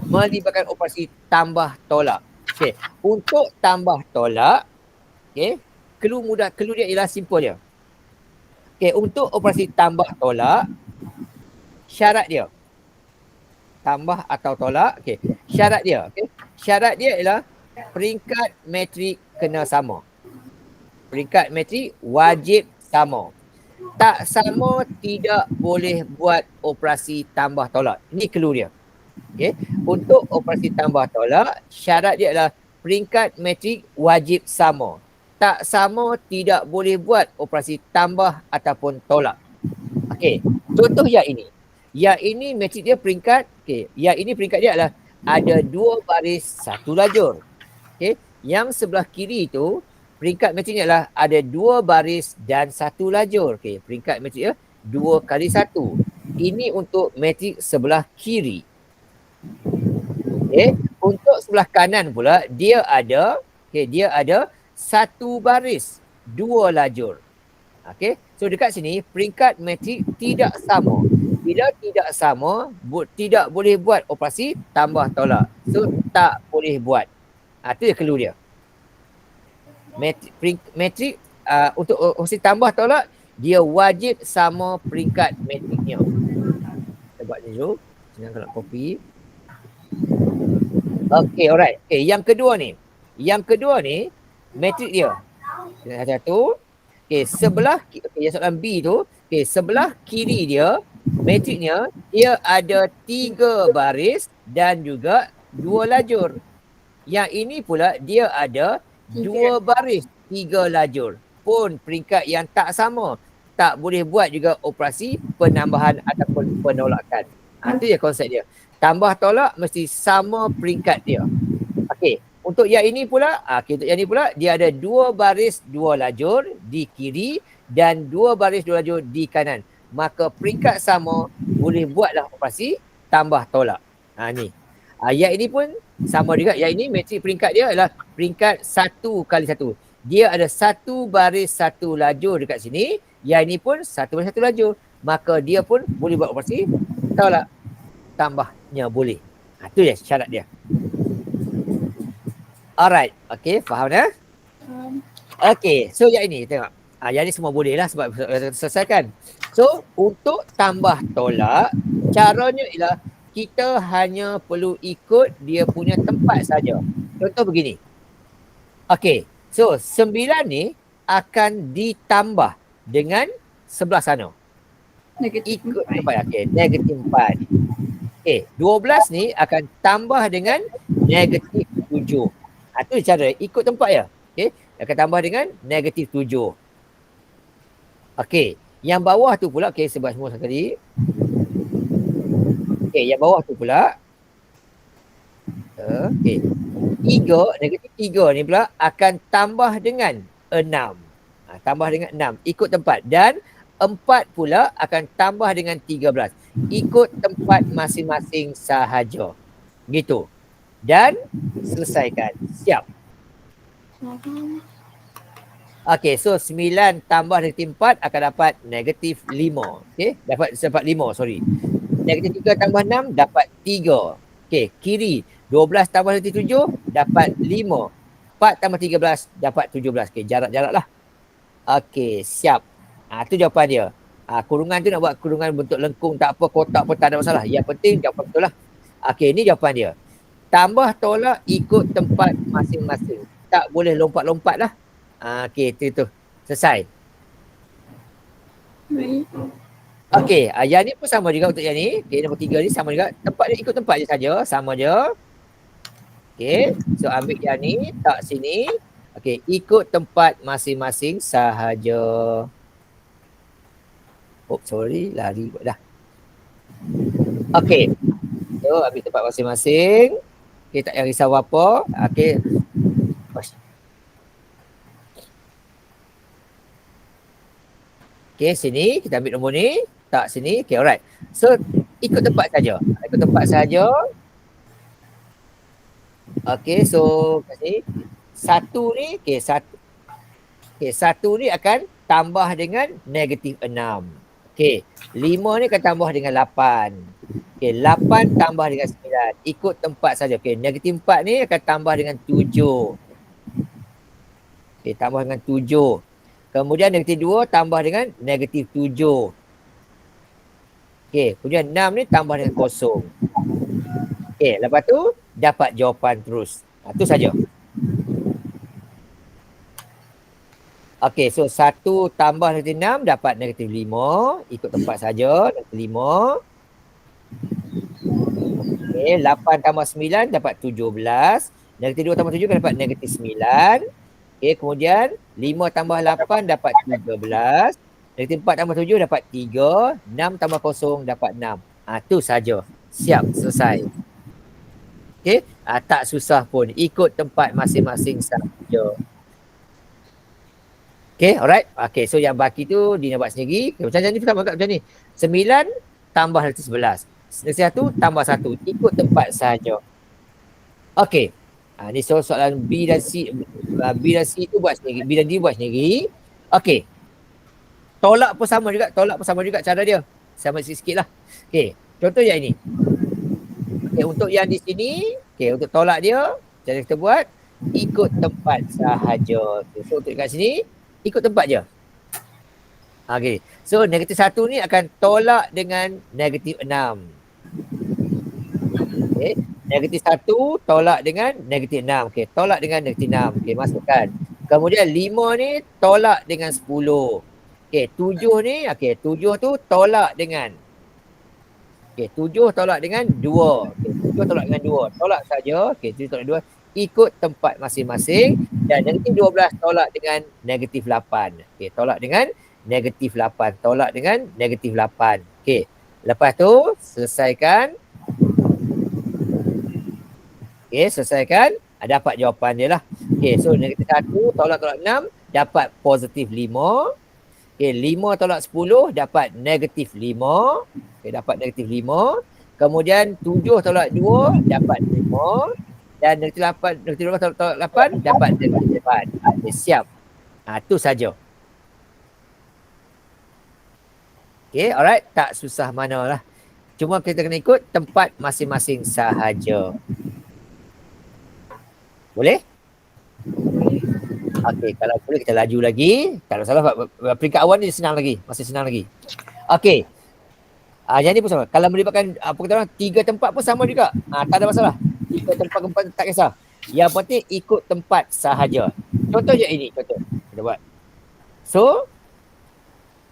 Melibatkan operasi tambah tolak. Okey, untuk tambah tolak, okey, clue dia ialah simple dia. Okey, untuk operasi tambah tolak, syarat dia. Tambah atau tolak, okey. Syarat dia, okey. Syarat dia ialah peringkat metrik kena sama. Peringkat metrik wajib sama. Tak sama tidak boleh buat operasi tambah tolak. Ini clue dia. Okey. Untuk operasi tambah tolak, syarat dia adalah peringkat metrik wajib sama. Tak sama tidak boleh buat operasi tambah ataupun tolak. Okey. Contoh yang ini. Yang ini metrik dia peringkat, okey. Yang ini peringkat dia adalah ada 2 baris 1 lajur. Okey. Yang sebelah kiri itu peringkat metriknya adalah ada 2 baris dan 1 lajur. Okey, peringkat metrik dia 2 kali 1. Ini untuk metrik sebelah kiri. Okey, untuk sebelah kanan pula dia ada dia ada 1 baris, 2 lajur. Okey, so dekat sini peringkat metrik tidak sama. Bila tidak sama, tidak boleh buat operasi tambah tolak. So tak boleh buat. Itu dia clue dia. Metrik untuk operasi tambah tolak, dia wajib sama peringkat metriknya. Kita buat ni dulu. Senang kalau nak copy. Okey, alright. Okey, yang kedua ni. Yang kedua ni, metrik dia. Satu. Okey, sebelah, yang soalan B tu, okey, sebelah kiri dia, metriknya, dia ada 3 baris dan juga 2 lajur. Yang ini pula, dia ada 2 baris, 3 lajur. Pun peringkat yang tak sama. Tak boleh buat juga operasi penambahan ataupun penolakan. Itu dia konsep dia. Tambah tolak mesti sama peringkat dia. Okey. Untuk yang ini pula, untuk yang ini pula, dia ada 2 baris 2 lajur di kiri dan 2 baris 2 lajur di kanan. Maka peringkat sama, boleh buatlah operasi tambah tolak. Ni. Yang ini pun sama juga. Yang ini metrik peringkat dia adalah peringkat 1 kali 1. Dia ada 1 baris 1 lajur dekat sini. Yang ini pun 1 baris 1 lajur. Maka dia pun boleh buat operasi tolak. Tambahnya boleh. Itu dia syarat dia. Alright. Okey, faham dah? Okey, so yang ini tengok. Yang ni semua boleh lah sebab selesaikan. So, untuk tambah tolak, caranya ialah kita hanya perlu ikut dia punya tempat saja. Contoh begini. Okey, so 9 ni akan ditambah dengan sebelah sana. Negatif Ikut 4. tempat. Okey, negatif 4. Okey, 12 ni akan tambah dengan negatif 7. Itu cara ikut tempat ya. Okey, akan tambah dengan negatif 7. Okey, yang bawah tu pula, okey, sebab semua sekali. Okey, yang bawah tu pula. Okey. 3, negatif 3 ni pula akan tambah dengan 6. Tambah dengan 6. Ikut tempat. Dan 4 pula akan tambah dengan 13. Ikut tempat masing-masing sahaja. Gitu. Dan selesaikan. Siap. Okey, so 9 tambah negatif 4 akan dapat negatif 5. Okey, dapat 5, sorry. Negatif 3 tambah 6 dapat 3. Okey, kiri 12 tambah negatif 7 dapat 5. 4 tambah 13 dapat 17. Okey, jarak-jarak lah. Okey, siap. Itu jawapan dia. Kurungan tu nak buat kurungan bentuk lengkung, tak apa, kotak pun tak ada masalah. Yang penting jawapan betul lah. Okey, ni jawapan dia. Tambah tolak ikut tempat masing-masing. Tak boleh lompat-lompat lah. Okey, itu. Selesai. Baik. Okey, yang ni pun sama juga untuk yang ni. Okey, nombor 3 ni sama juga. Tempat dia ikut tempat je saja. Sama je. Okey, so ambil yang ni, tak sini. Okey, ikut tempat masing-masing sahaja. Oh, sorry. Lari dah. Okey. So, ambil tempat masing-masing. Okey, tak payah risau apa. Okey. Okey, sini. Kita ambil nombor ni. Tak, sini. Okey, alright. So, ikut tempat saja. Ikut tempat saja. Okey, so kat sini. 1 ni, okey, 1 ni akan tambah dengan negatif 6. Okey, 5 ni akan tambah dengan 8. Okey, 8 tambah dengan 9. Ikut tempat saja. Okey, negatif 4 ni akan tambah dengan 7. Okey, tambah dengan 7. Kemudian negatif 2 tambah dengan negatif 7. Okey, kemudian 6 ni tambah dengan kosong. Okey, lepas tu dapat jawapan terus. Itu saja. Okey, so 1 tambah negatif 6 dapat negatif 5. Ikut tempat saja, negatif 5. Okey, 8 tambah 9 dapat 17. Negatif 2 tambah 7 kan dapat negatif 9. Okey, kemudian 5 tambah 8 dapat 13. Negatif 4 tambah 7 dapat 3. 6 tambah kosong dapat 6. Itu saja. Siap, selesai. Okey, tak susah pun. Ikut tempat masing-masing saja. Okay, alright. Okay, so yang baki tu Dina buat sendiri. Okay, macam ni pertama macam ni. 9 tambah nanti 11. 1 tambah 1. Ikut tempat saja. Okay. Ni soalan B dan C. B dan C tu buat sendiri. B dan D buat sendiri. Okay. Tolak pun sama juga cara dia. Sama sikit lah. Okay. Contoh yang ini. Okay, untuk yang di sini. Okay, untuk tolak dia. Cara kita buat. Ikut tempat sahaja. Okay, so untuk kat sini. Ikut tempat je. Okay. So negatif 1 ni akan tolak dengan negatif 6. Okay. Negatif 1 tolak dengan negatif 6. Okay. Tolak dengan negatif 6. Okay. Masukkan. Kemudian 5 ni tolak dengan 10. Okay. 7 ni. Okay. 7 tu tolak dengan. Okay. 7 tolak dengan 2. Okay. 7 tolak dengan 2. Tolak saja. Okay. 7 tolak 2. Ikut tempat masing-masing. Dan negatif 12 tolak dengan negatif 8. Okay, tolak dengan negatif 8. Tolak dengan negatif 8. Okay, lepas tu selesaikan. Okay, selesaikan. Dapat jawapan dia lah. Okay, so negatif 1 tolak 6 dapat positif 5. Okay, 5 tolak 10 dapat negatif 5. Okay, dapat negatif 5. Kemudian 7 tolak 2 dapat 5. Dan negatif 8, negatif 12 tolak 8 dapat negatif 4. Okay, siap. Itu saja. Okay, alright. Tak susah mana lah. Cuma kita kena ikut tempat masing-masing sahaja. Boleh? Okay, kalau boleh kita laju lagi. Kalau salah, peringkat awal ni senang lagi. Masih senang lagi. Okay. Yang ni pun sama. Kalau melibatkan apa kata orang, 3 tempat pun sama juga. Tak ada masalah. 3 tempat tak kisah. Yang penting ikut tempat sahaja. Contoh je ini. Contoh. Kita buat. So,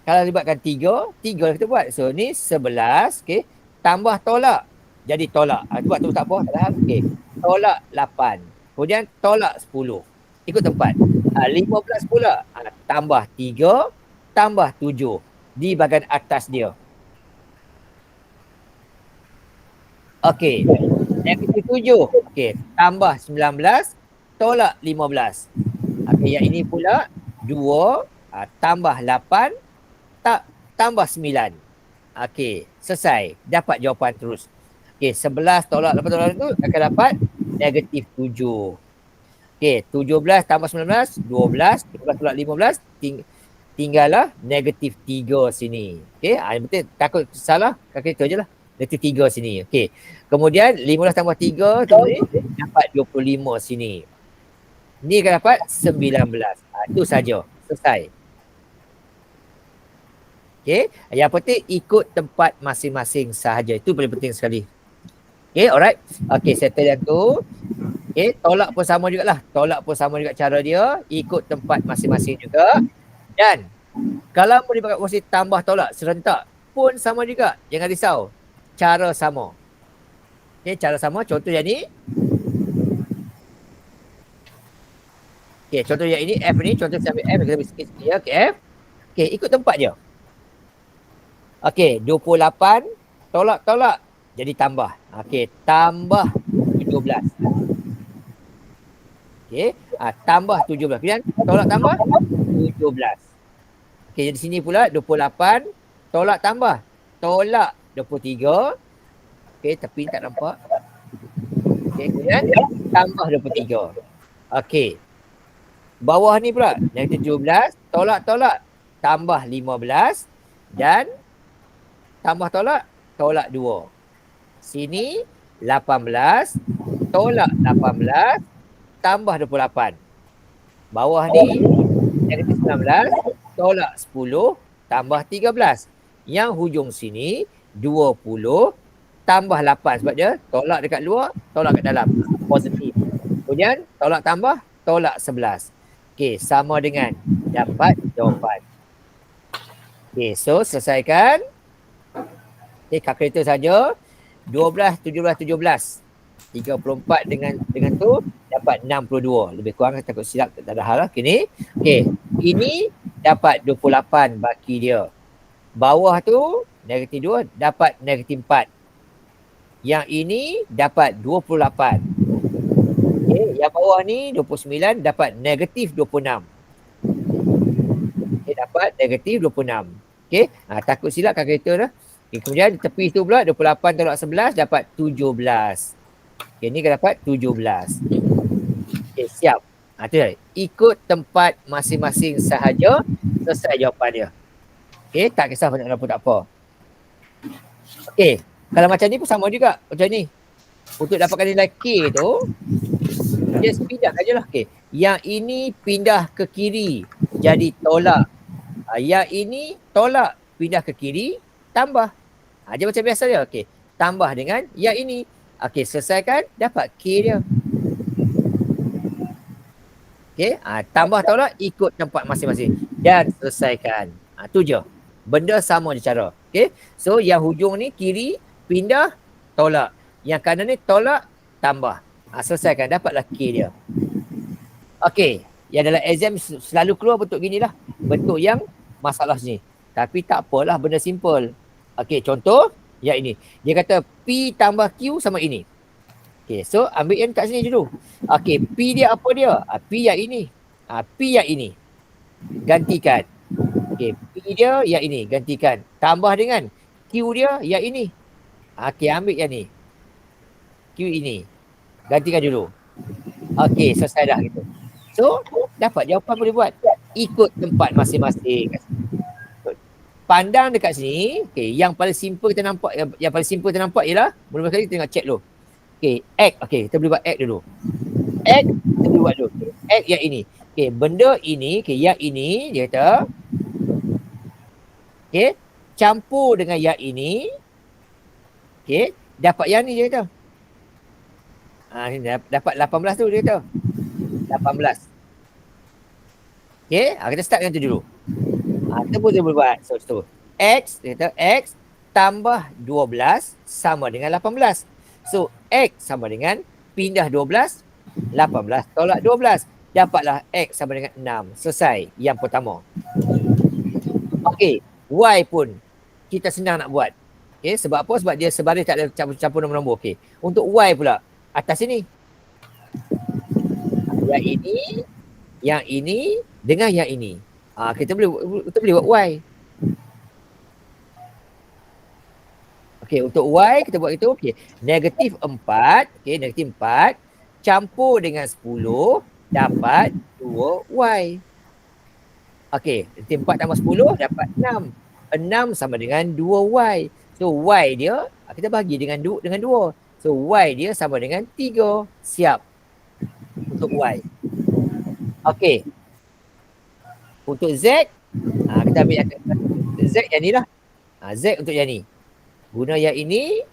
kalau libatkan 3 kita buat. So, ni 11. Okay. Tambah tolak. Jadi tolak. Buat tu tak apa. Okay. Tolak 8. Kemudian tolak 10. Ikut tempat. 15 pula. Tambah 3. Tambah 7. Di bahagian atas dia. Okey. Negatif 7. Okey. Tambah 19. Tolak 15. Okey. Yang ini pula 2. Tambah 8. Tambah 9. Okey. Selesai. Dapat jawapan terus. Okey. 11 tolak 8 tolak itu akan dapat negatif 7. Okey. 17 tambah 19. 12. 12 tolak 15. Tinggallah negatif 3 sini. Okey. Yang penting takut salah. Kalkulator je lah. Negatif 3 sini. Okey. Kemudian 15 tambah 3 ni dapat 25 sini. Ni akan dapat 19. Itu saja. Selesai. Okey. Yang penting ikut tempat masing-masing sahaja. Itu paling penting sekali. Okey, alright. Okey, settle yang tu. Okey, tolak pun sama jugalah. Tolak pun sama juga cara dia. Ikut tempat masing-masing juga. Dan kalau melibatkan operasi tambah tolak serentak pun sama juga. Jangan risau. Cara sama. Okay, cara sama. Contoh yang ni. Okay, contoh yang ini. F ni. Contoh saya ambil F. Kita ambil sikit-sikit ya. Okay, F. Okay, ikut tempat je. Okay, 28. Tolak-tolak. Jadi tambah. Okay, tambah 17. Okay, tambah 17. Kemudian tolak tambah 17. Okay, di sini pula 28. Tolak tambah. Tolak 23. Okay, tapi tak nampak. Okay, kemudian tambah 23. Okay. Bawah ni pula. Negatif 17. Tolak-tolak. Tambah 15. Dan tambah tolak. Tolak 2. Sini 18 tolak 18 tambah 28. Bawah ni negatif 19 tolak 10 tambah 13. Yang hujung sini 20 tambah 8 sebab dia tolak dekat luar, tolak kat dalam. Positif. Kemudian tolak tambah, tolak 11. Okey, sama dengan dapat jawapan. Okey, so selesaikan. Okey, kalkulator saja. 12, 17, 17. 34 dengan tu dapat 62. Lebih kurang takut silap tak ada hal lah. Okey ni. Okey, ini dapat 28 baki dia. Bawah tu negatif 2 dapat negatif 4. Yang ini dapat 28. Okey, yang bawah ni 29 dapat negatif 26. Okey, dapat negatif 26. Okey, takut silap kalkulator dah. Okay, kemudian tepi tu pula 28 tolak 11 dapat 17. Okay, ni kan dapat 17. Okay, siap. Tu dah. Ikut tempat masing-masing sahaja, selesai jawapan dia. Okay, tak kisah banyak apa tak apa. Okay, kalau macam ni pun sama juga. Macam ni. Untuk dapatkan nilai K tu, dia pindah aja lah. Okay. Yang ini pindah ke kiri, jadi tolak. Yang ini tolak, pindah ke kiri, tambah. Dia macam biasa dia. Okey. Tambah dengan yang ini. Okey, selesaikan. Dapat K dia. Okey. Tambah tolak ikut tempat masing-masing. Dan selesaikan. Tu je. Benda sama je cara. Okey. So, yang hujung ni kiri, pindah, tolak. Yang kanan ni tolak, tambah. Selesaikan. Dapatlah K dia. Okey. Yang dalam exam selalu keluar bentuk gini lah. Bentuk yang masalah sini. Tapi tak apalah, benda simple. Okey, contoh yang ini. Dia kata P tambah Q sama ini. Okey, so ambil yang kat sini dulu. Okey, P dia apa dia? P yang ini. P yang ini. Gantikan. Okey, P dia yang ini. Gantikan. Tambah dengan Q dia yang ini. Okey, ambil yang ni. Q ini. Gantikan dulu. Okey, selesai dah gitu. So, dapat jawapan boleh buat. Ikut tempat masing-masing. Pandang dekat sini, okay, yang paling simple kita nampak, yang paling simple kita nampak ialah, mula-mula sekali kita tengok check dulu. Okay, X, okay, kita boleh buat X dulu. X, kita boleh buat dulu. X yang ini. Okay, benda ini, okay, yang ini, dia kata, okay, campur dengan yang ini, okay, dapat yang ni dia kata. Ni dapat 18 tu dia kata. 18. Okay, kita start dengan tu dulu. Kita boleh buat. So, X, dia kata X tambah 12 sama dengan 18. So, X sama dengan pindah 12, 18 tolak 12. Dapatlah X sama dengan 6. Selesai yang pertama. Okey, Y pun kita senang nak buat. Okey, sebab apa? Sebab dia sebaris tak ada campur nombor-nombor. Okey, untuk Y pula, atas sini. Yang ini dengan yang ini. Kita boleh buat Y. Okey, untuk Y kita buat itu. Okey, negatif 4. Okey, negatif 4 campur dengan 10 dapat 2Y. Okey, negatif 4 tambah 10 dapat 6. 6 sama dengan 2Y. So, Y dia kita bagi dengan 2. So, Y dia sama dengan 3. Siap untuk Y. Okey. Untuk Z, kita ambil Z yang ni lah. Z untuk yang ni. Guna yang ini.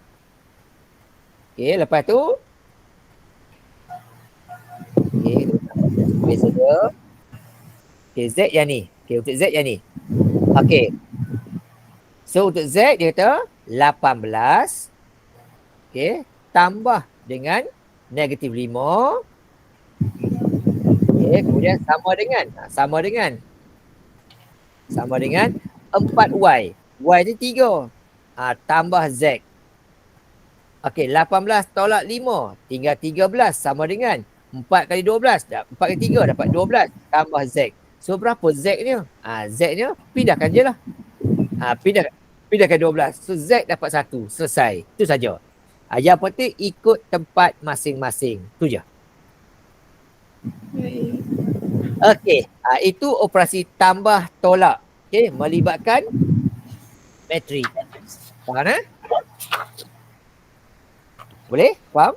Okey, lepas tu. Okey, tulis saja. Okey, Z yang ni. Okey, untuk Z yang ni. Okey. So, untuk Z dia kata 18. Okey, tambah dengan negatif 5. Okey, kemudian sama dengan 4Y. Y ni 3. Tambah Z. Okey, 18 tolak 5. Tinggal 13 sama dengan 4 kali 12. 4 kali 3 dapat 12. Tambah Z. So, berapa Z ni? Z ni pindahkan je lah. Pindahkan 12. So, Z dapat 1. Selesai. Itu saja. Yang penting ikut tempat masing-masing. Tu je. Okey, itu operasi tambah tolak. Okey, melibatkan matrik. Faham Boleh? Faham?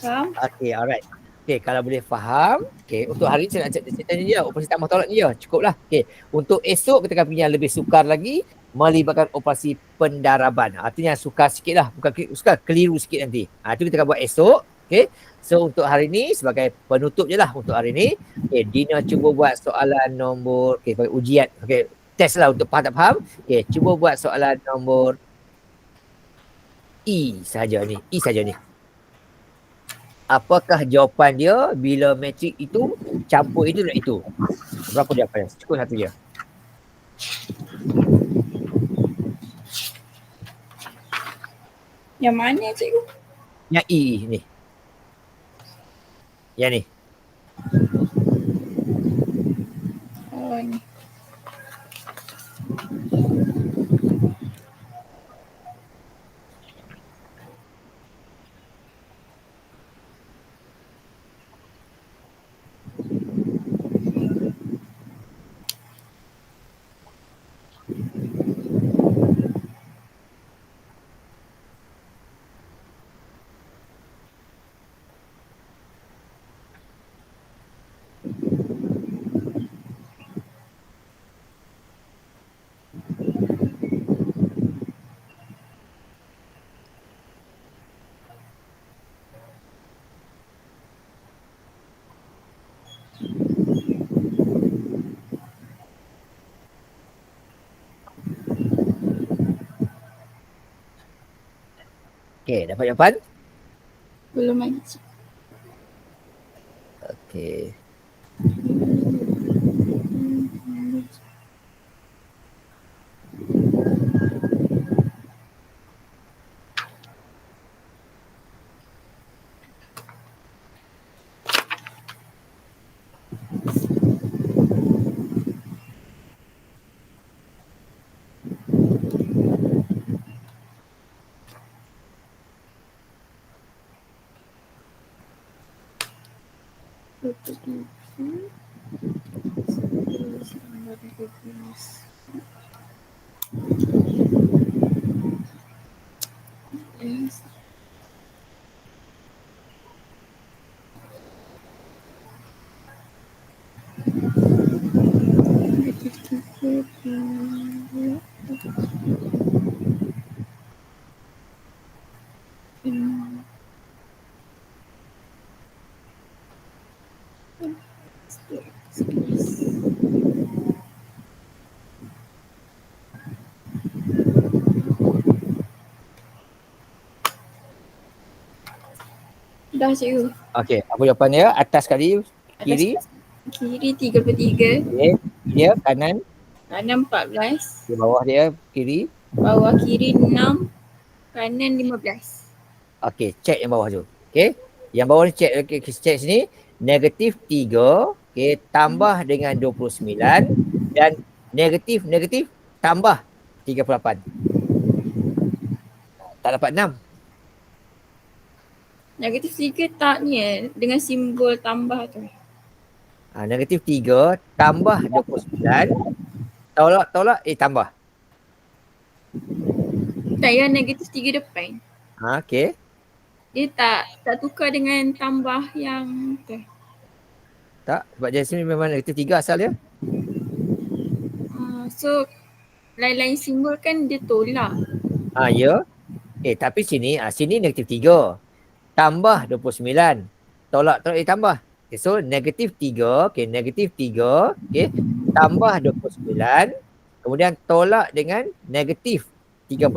Faham? Okay, alright. Okay, kalau boleh faham. Okay, untuk hari ni saya nak cerita ni je. Operasi tambah tolak ni je. Cukup lah. Okay, untuk esok kita akan punya lebih sukar lagi. Melibatkan operasi pendaraban. Artinya sukar sikit lah. Bukan sukar, keliru sikit nanti. Itu kita akan buat esok. Okay, so untuk hari ni sebagai penutup je lah untuk hari ni. Okay, Dina cuba buat soalan nombor, okay, bagi ujian. Okay, test lah untuk faham tak faham. Okay, cuba buat soalan nombor E saja ni. E saja ni. Apakah jawapan dia bila matrik itu campur itu dan itu? Berapa jawapan? Cukup satu je. Yang mana cikgu? Yang E ni. Yang ni. Oh ni. Okey, dapat jawapan? Belum lagi cikgu. Okey. Yes. Dah cikgu. Okey, apa jawapan dia? Atas sekali, kiri. Kiri 33. Okey, dia kanan, Kanan 14. di bawah dia kiri. Bawah kiri 6. Kanan 15. Okey, check yang bawah tu. Okey. Yang bawah ni check, okay, check sini. Negatif 3, okey, tambah dengan 29 dan negatif tambah 38. Tak dapat 6. Negatif 3 tak ni dengan simbol tambah tu. Negatif 3 tambah 29. Tolak tambah. Tak, yang negatif 3 depan. Okey. Dia tak tukar dengan tambah yang tu. Tak, sebab dia sini memang negatif 3 asal dia. So lain-lain simbol kan dia tolak. Ya. Tapi sini negatif 3 tambah 29. Tolak tambah. Okay, so negatif 3, negatif 3, tambah 29, kemudian tolak dengan negatif 38.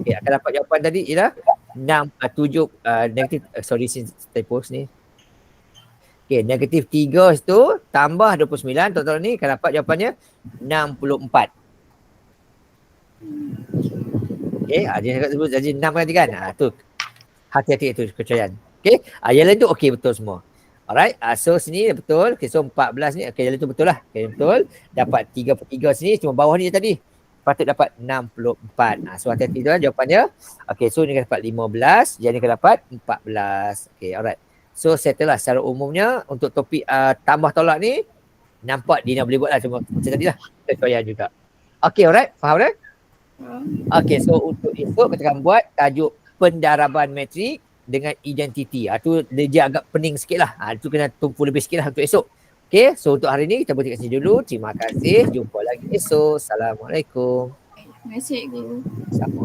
Akan dapat jawapan tadi ialah 7 negatif typo ni. Negatif 3 itu tambah 29, total ni akan dapat jawapannya 64. Dia cakap sebut jadi 6 nanti kan. Tu hati-hati itu kepercayaan. Yang lain tu okey betul semua. Alright, so sini betul. So 14 ni, yang lain tu betul lah. Betul. Dapat 3 per 3 sini, cuma bawah ni tadi. Patut dapat 64. So hati-hati tu lah jawapannya. So ni akan dapat 15, yang ni akan dapat 14. Alright. So settle lah secara umumnya untuk topik tambah tolak ni, nampak Dina boleh buat lah, cuma macam tadi lah. Kepercayaan juga. Alright. Faham dah? So untuk esok kita akan buat tajuk pendaraban metrik dengan identiti. Tu dia agak pening sikit lah. Tu kena tumpu lebih sikit lah untuk esok. Okay, so untuk hari ni kita berhenti kat sini dulu. Terima kasih. Jumpa lagi esok. Assalamualaikum. Terima kasih, cikgu. Sama.